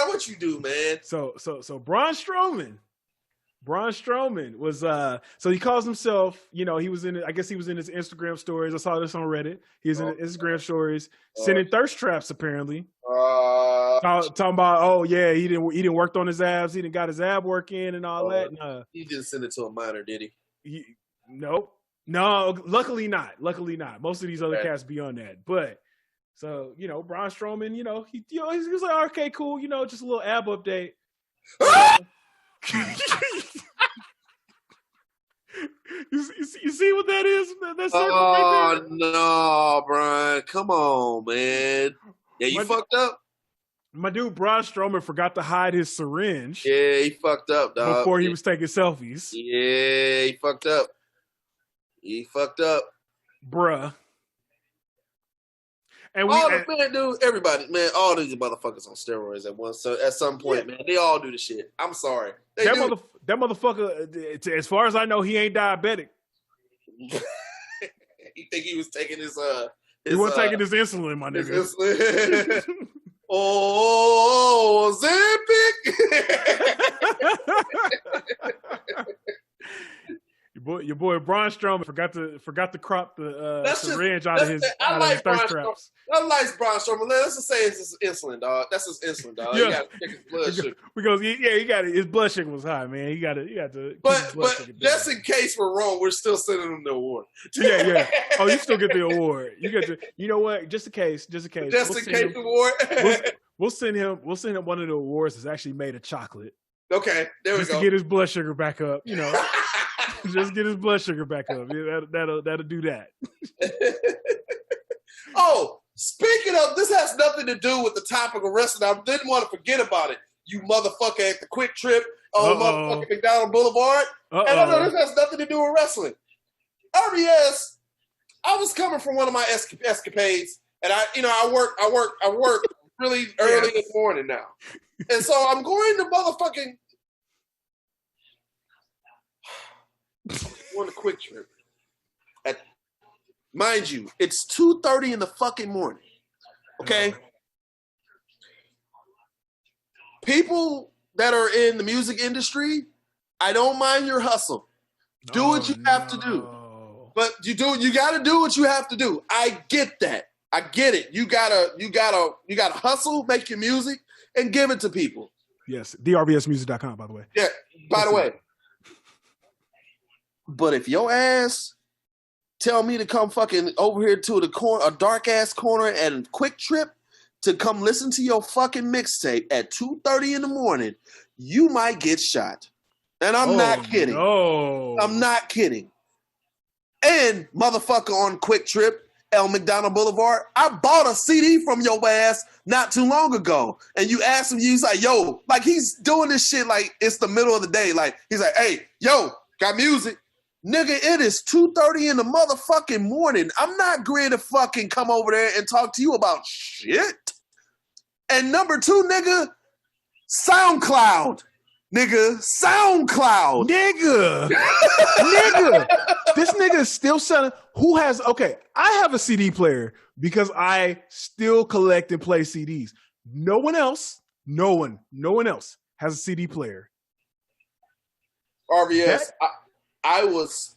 what you do, man? So Braun Strowman was so he calls himself, he was in I guess he was in his Instagram stories. I saw this on Reddit. He's in his Instagram stories sending thirst traps apparently. Talking about he didn't work on his abs, he didn't got his ab work in and all that. And, he didn't send it to a minor, did he? Nope. No, luckily not. Most of these other cats be on that. But so, Braun Strowman, he was like, okay, cool, just a little ab update. You see what that is? That circle right there? No, Brian. Come on, man. Yeah, you fucked up. My dude Braun Strowman forgot to hide his syringe. Yeah, he fucked up, dog. Before he was taking selfies. Yeah, he fucked up. Bruh. And everybody, man, all these motherfuckers on steroids at some point, man. They all do the shit. I'm sorry. That motherfucker, as far as I know, he ain't diabetic. You think he was taking his he wasn't taking his insulin, my nigga. Oh, Zempic. Your boy Braun Strowman forgot to crop the syringe out of his thirst traps. I like Braun Strowman. Let's just say it's his insulin, dog. That's his insulin, dog. Yeah. He got to check his blood sugar. He got it. His blood sugar was high, man. He got to. But just in case we're wrong, we're still sending him the award. Yeah. Oh, you still get the award. You get to. You know what? Just in case. Award. We'll send him one of the awards that's actually made of chocolate. Okay, there we go. Just to get his blood sugar back up, Just get his blood sugar back up. Yeah, that'll do that. Oh, speaking of, this has nothing to do with the topic of wrestling. I didn't want to forget about it. You motherfucker at the Quick Trip on motherfucking McDonald Boulevard. And I know this has nothing to do with wrestling. RBS, I was coming from one of my escapades, and I work really early in the morning now. And so I'm going to motherfucking on a Quick Trip. Mind you, it's 2:30 in the fucking morning. Okay? People that are in the music industry, I don't mind your hustle. Do what you have to do. But you gotta do what you have to do. I get that. I get it. You gotta hustle, make your music, and give it to people. Yes. DRBSmusic.com, by the way. Yeah, by the way. But if your ass tell me to come fucking over here to the corner, a dark ass corner and Quick Trip to come listen to your fucking mixtape at 2:30 in the morning, you might get shot. And I'm not kidding. No. I'm not kidding. And motherfucker on Quick Trip, El McDonald Boulevard, I bought a CD from your ass not too long ago. And you asked him, he's like, yo, like he's doing this shit like it's the middle of the day. Like he's like, hey, yo, got music? Nigga, it is 2:30 in the motherfucking morning. I'm not going to fucking come over there and talk to you about shit. And number two, nigga, SoundCloud. Nigga, SoundCloud. Nigga. Nigga. This nigga is still selling. Who has, okay, I have a CD player because I still collect and play CDs. No one else has a CD player. RBS, I was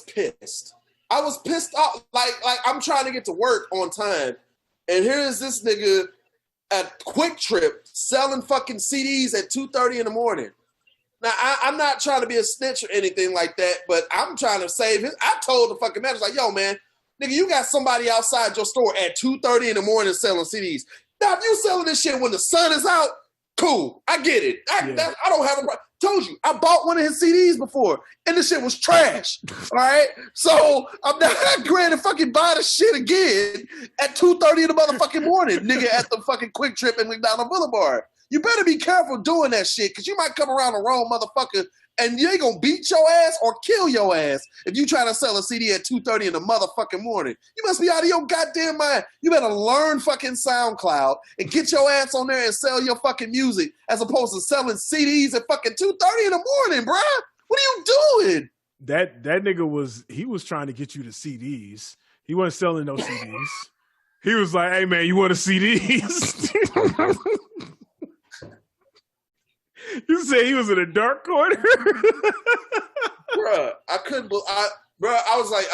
pissed. I was pissed off. Like I'm trying to get to work on time. And here is this nigga at Quick Trip selling fucking CDs at 2:30 in the morning. Now, I'm not trying to be a snitch or anything like that, but I'm trying to save his. I told the fucking manager, like, yo, man, nigga, you got somebody outside your store at 2:30 in the morning selling CDs. Now, if you selling this shit when the sun is out, cool. I get it. I don't have a problem. Told you, I bought one of his CDs before, and this shit was trash. All right? So I'm not going to fucking buy the shit again at 2:30 in the motherfucking morning, nigga, at the fucking Quick Trip in McDonald Boulevard. You better be careful doing that shit, because you might come around the wrong motherfucker, and you ain't going to beat your ass or kill your ass if you try to sell a CD at 2:30 in the motherfucking morning. You must be out of your goddamn mind. You better learn fucking SoundCloud and get your ass on there and sell your fucking music as opposed to selling CDs at fucking 2:30 in the morning, bruh. What are you doing? That nigga was trying to get you the CDs. He wasn't selling no CDs. He was like, hey, man, you want a CDs? You say he was in a dark corner? Bruh, I couldn't believe, I was like,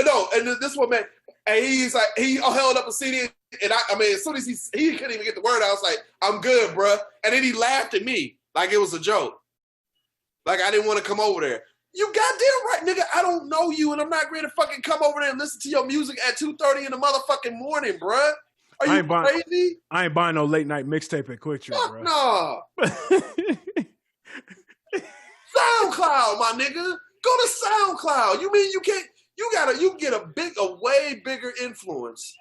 no, and this one, man, and he's like, he held up a CD, and I mean, as soon as he couldn't even get the word, I was like, I'm good, bruh, and then he laughed at me like it was a joke. Like I didn't want to come over there. You goddamn right, nigga, I don't know you, and I'm not going to fucking come over there and listen to your music at 2:30 in the motherfucking morning, bruh. Are you crazy? I ain't buying no late night mixtape at Quick Trip, bro. No. SoundCloud, my nigga. Go to SoundCloud. You mean you can't? You can get a way bigger influence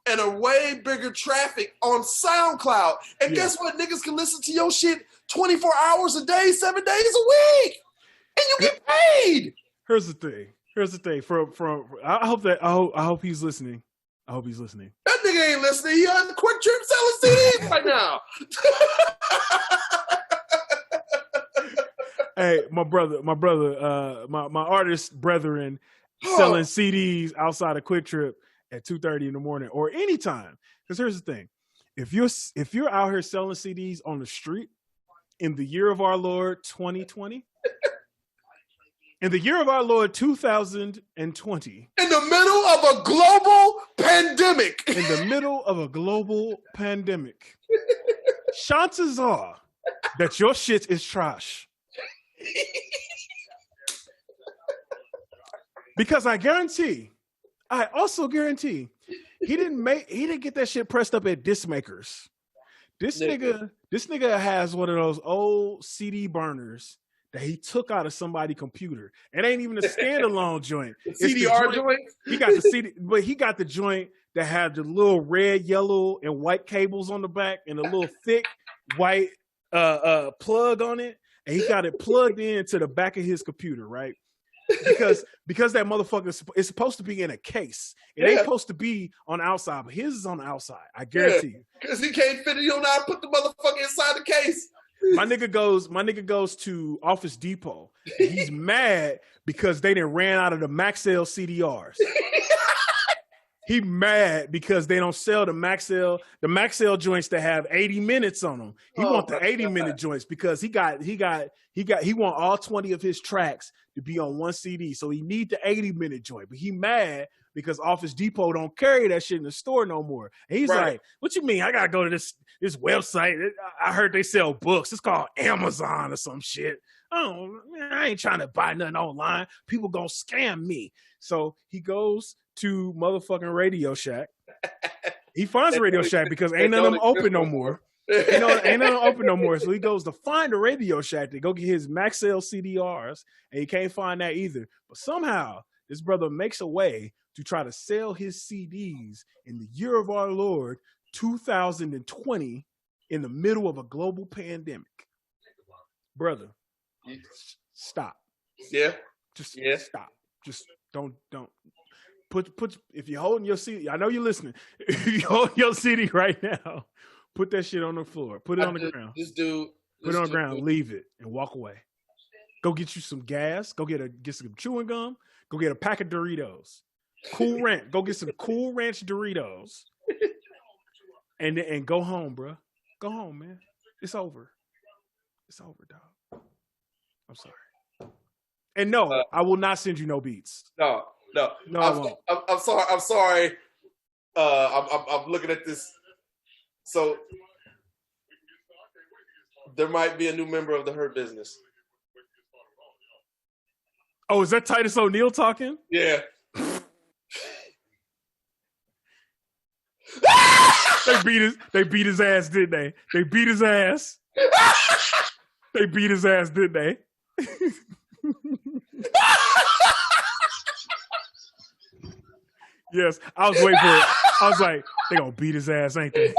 and a way bigger traffic on SoundCloud. And guess what? Niggas can listen to your shit 24 hours a day, 7 days a week, and you get paid. Here's the thing. I hope he's listening. I hope he's listening. That nigga ain't listening. He on the Quick Trip selling CDs right now. Hey, my artist brethren selling CDs outside of Quick Trip at 2:30 in the morning or anytime. Because here's the thing: if you're out here selling CDs on the street in the year of our Lord 2020. In the year of our Lord 2020. In the middle of a global pandemic. In the middle of a global pandemic. Chances are that your shit is trash. Because I also guarantee, he didn't get that shit pressed up at disc makers. This nigga has one of those old CD burners that he took out of somebody's computer. It ain't even a standalone joint. The CDR joint? He got the CD, but he got the joint that had the little red, yellow, and white cables on the back and a little thick white plug on it. And he got it plugged into the back of his computer, right? Because that motherfucker is supposed to be in a case. It ain't supposed to be on the outside, but his is on the outside. I guarantee you. Because he can't fit it. You don't know how to put the motherfucker inside the case. My nigga goes to Office Depot. He's mad because they done ran out of the Maxell CDRs. He mad because they don't sell the Maxell joints that have 80 minutes on them. He want the 80-minute joints because he want all 20 of his tracks to be on one CD. So he need the 80-minute joint. But he mad because Office Depot don't carry that shit in the store no more. And he's like, what you mean? I gotta go to this website. I heard they sell books. It's called Amazon or some shit. Oh, man, I ain't trying to buy nothing online. People gonna scam me. So he goes to motherfucking Radio Shack. He finds a Radio Shack because ain't none of them open no more. Ain't none of them open no more. So he goes to find a Radio Shack to go get his Maxell CDRs, and he can't find that either. But somehow, this brother makes a way to try to sell his CDs in the year of our Lord, 2020, in the middle of a global pandemic. Brother, stop. Yeah. Just stop. Just don't. Put. If you're holding your CD, I know you're listening. If you're holding your CD right now, put that shit on the floor. Put it on the ground. Put it on the ground. Leave it and walk away. Go get you some gas. Go get some chewing gum. Go get a pack of Doritos. Cool Ranch. Go get some Cool Ranch Doritos. And go home, bro. Go home, man. It's over. It's over, dog. I'm sorry. And no, I will not send you no beats. No. I'm sorry. I'm looking at this. So there might be a new member of the Hurt Business. Oh, is that Titus O'Neil talking? Yeah. They beat his ass, didn't they? They beat his ass. They beat his ass, didn't they? Yes, I was waiting for it. I was like, they gonna beat his ass, ain't they?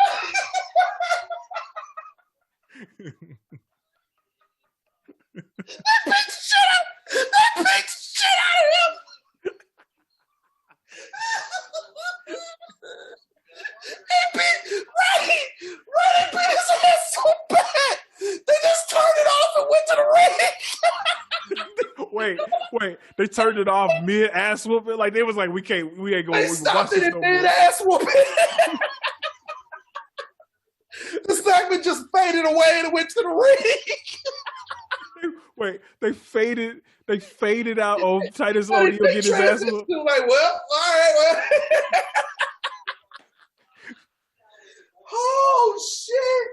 They beat the shit out of him. They beat his ass so bad. They just turned it off and went to the ring. Wait. They turned it off mid ass whooping. Like they was like, we ain't going. They stopped it in mid ass whooping. The segment just faded away and it went to the ring. Wait, they faded out. Oh, Titus O'Neil get his ass whooped. Like, well, all right, well. Oh shit!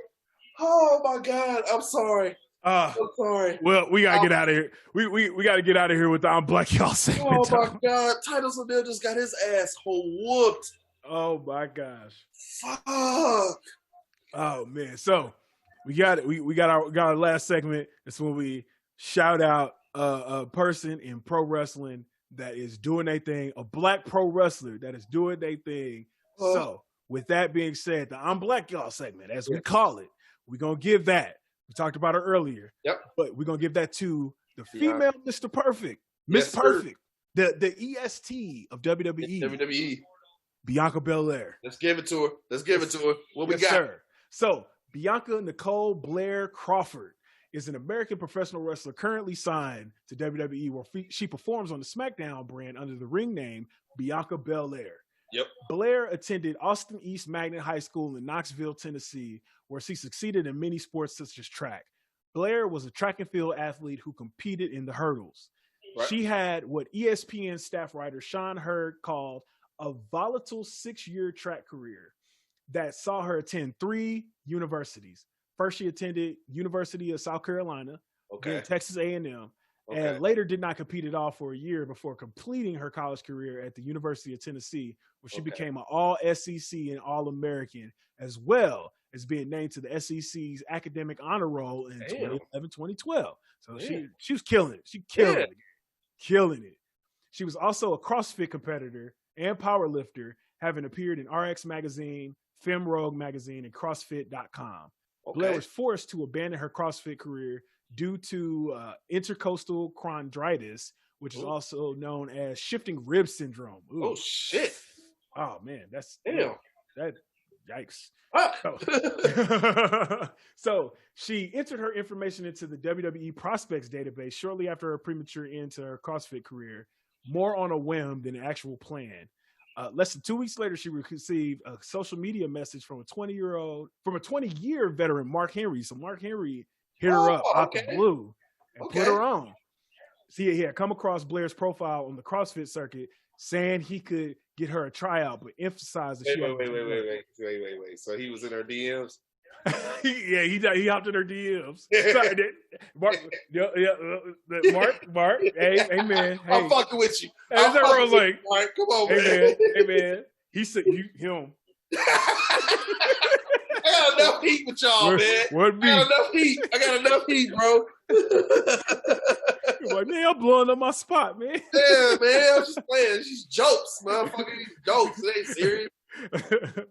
Oh my god! I'm sorry. I'm sorry. Well, we gotta get out of here. We gotta get out of here with the I'm Black Y'all segment. Oh my god! Titus O'Neil just got his ass whooped. Oh my gosh! Fuck! Oh man! So we got it. We got our last segment. It's when we shout out a person in pro wrestling that is doing their thing, a black pro wrestler that is doing their thing. So with that being said, the I'm Black Y'all segment, as we call it, we're gonna give that. We talked about it earlier. Yep. But we're gonna give that to the female Mr. Perfect, Miss Perfect, the EST of WWE. WWE. Bianca Belair. Let's give it to her. What we got? Sir. So Bianca Nicole Blair Crawford is an American professional wrestler currently signed to WWE, where she performs on the SmackDown brand under the ring name Bianca Belair. Yep. Blair attended Austin East Magnet High School in Knoxville, Tennessee, where she succeeded in many sports such as track. Blair was a track and field athlete who competed in the hurdles. Right. She had what ESPN staff writer Sean Hurd called a volatile 6-year track career that saw her attend 3 universities. First, she attended University of South Carolina, then Texas A&M, and later did not compete at all for a year before completing her college career at the University of Tennessee, where she became an All-SEC and All-American, as well as being named to the SEC's academic honor roll in 2011-2012. So she was killing it. She killing it. She was also a CrossFit competitor and power lifter, having appeared in RX Magazine, FemRogue Magazine, and CrossFit.com. Blair was forced to abandon her CrossFit career due to intercostal chondritis, which is also known as shifting rib syndrome. Ooh. Oh shit! Oh man, that's yikes. So she entered her information into the WWE prospects database shortly after her premature end to her CrossFit career, more on a whim than an actual plan. Less than 2 weeks later, she received a social media message from a 20-year veteran, Mark Henry. So Mark Henry hit her up out the blue and put her on. See, he had come across Blair's profile on the CrossFit circuit, saying he could get her a tryout, but emphasized that wait. So he was in her DMs? Yeah, he hopped in her DMs. Sorry, Mark, hey man, hey. I'm fucking with you. Hey, I'm fucking with like, you, Mark. Come on, hey man. He said him. I got enough heat with y'all, man. What I got enough heat, bro. Like, man, I'm blowing up my spot, man. Yeah, man. I'm just playing. She's jokes, motherfucker. These jokes. It ain't serious.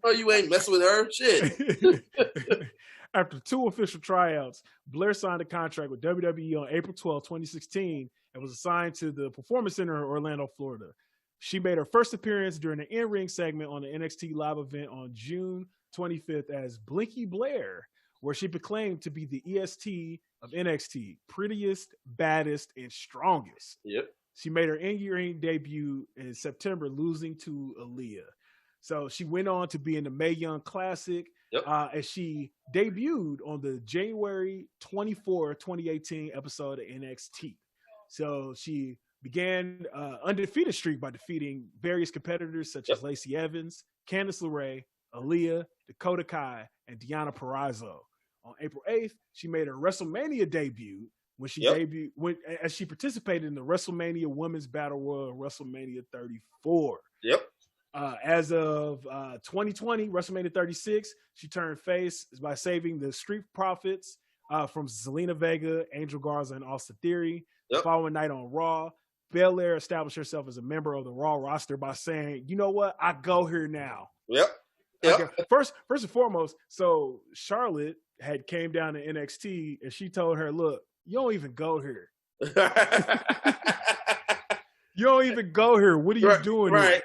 Oh, you ain't messing with her? Shit. After 2 official tryouts, Blair signed a contract with WWE on April 12, 2016, and was assigned to the Performance Center in Orlando, Florida. She made her first appearance during the in-ring segment on the NXT live event on June 25th as Blinky Blair, where she proclaimed to be the EST of NXT, prettiest, baddest, and strongest. Yep. She made her in-ring debut in September, losing to Aaliyah. So she went on to be in the Mae Young Classic, as she debuted on the January 24, 2018 episode of NXT. So she began undefeated streak by defeating various competitors such as Lacey Evans, Candice LeRae, Aaliyah, Dakota Kai, and Deonna Purrazzo. On April 8th, she made her WrestleMania debut when she as she participated in the WrestleMania Women's Battle Royal WrestleMania 34. Yep. As of 2020, WrestleMania 36, she turned face by saving the Street Profits from Zelina Vega, Angel Garza, and Austin Theory. The following night on Raw, Belair established herself as a member of the Raw roster by saying, "You know what? I go here now." Yep. Okay. First and foremost, so Charlotte had came down to NXT and she told her, "Look, you don't even go here. You don't even go here. What are you doing here?"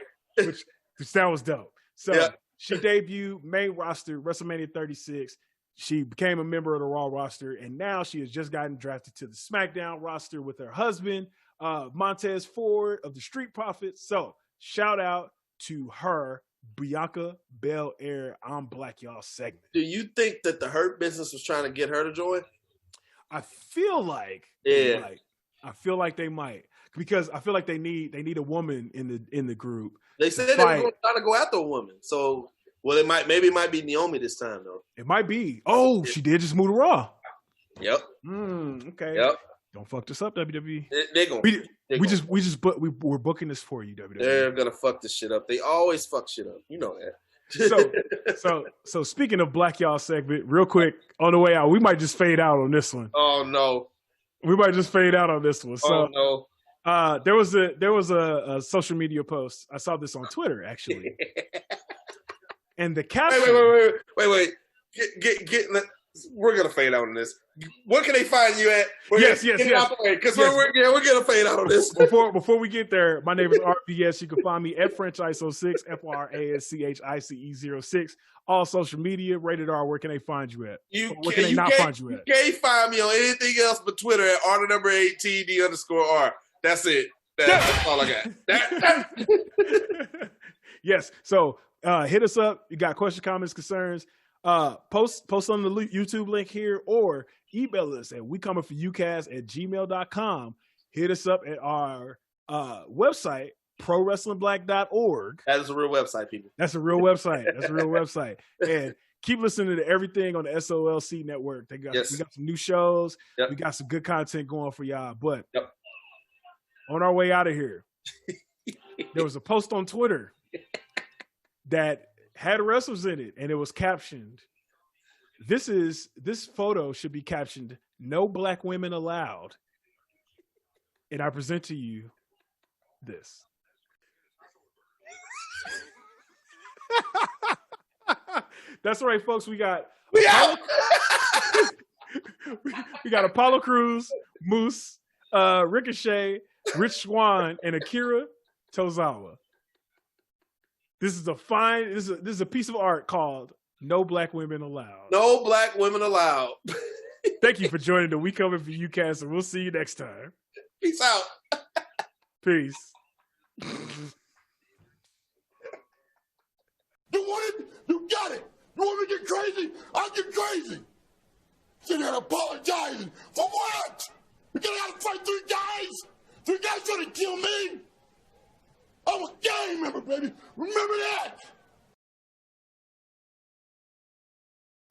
Which that was dope. So she debuted main roster WrestleMania 36. She became a member of the Raw roster, and now she has just gotten drafted to the SmackDown roster with her husband, Montez Ford of the Street Profits. So shout out to her, Bianca Belair, I'm Black Y'all segment. Do you think that the Hurt Business was trying to get her to join? I feel like I feel like they might, because I feel like they need a woman in the group. They said they were trying to go after a woman. So, well, it might be Naomi this time though. It might be. Oh, she did just move to Raw. Yep. Okay. Yep. Don't fuck this up, WWE. We're booking this for you, WWE. They're gonna fuck this shit up. They always fuck shit up. You know that. So speaking of Black Y'all segment, real quick on the way out, we might just fade out on this one. Oh no. We might just fade out on this one. So, oh no. There was a social media post. I saw this on Twitter actually, and the caption. Wait. Get. We're gonna fade out on this. What can they find you at? Yes. Because we're gonna fade out on this. Before we get there, my name is RVS. You can find me at FrenchIce06, FRASCHICE06. All social media, rated R. Where can they find you at? Where can they not find you at? You can't find me on anything else but Twitter at R_ATD_R. That's it. That's all I got. Yes. So hit us up. You got questions, comments, concerns. Post on the YouTube link here, or email us at wecomingforyoucast@gmail.com. Hit us up at our website, prowrestlingblack.org. That is a real website, people. That's a real website. And keep listening to everything on the SOLC network. We got some new shows. Yep. We got some good content going for y'all. But on our way out of here, there was a post on Twitter that had wrestlers in it, and it was captioned, this photo should be captioned, "No black women allowed." And I present to you this. That's right, folks. We got Apollo Crews, Moose, Ricochet, Rich Swann, and Akira Tozawa. This is a piece of art called "No Black Women Allowed." No black women allowed. Thank you for joining the We Coming For You cast, and we'll see you next time. Peace out. Peace. You want it? You got it. You want me to get crazy? I'll get crazy. Sitting there apologizing. For what? You gotta fight 3 guys? 3 guys trying to kill me? I'm a gang member, baby. Remember that.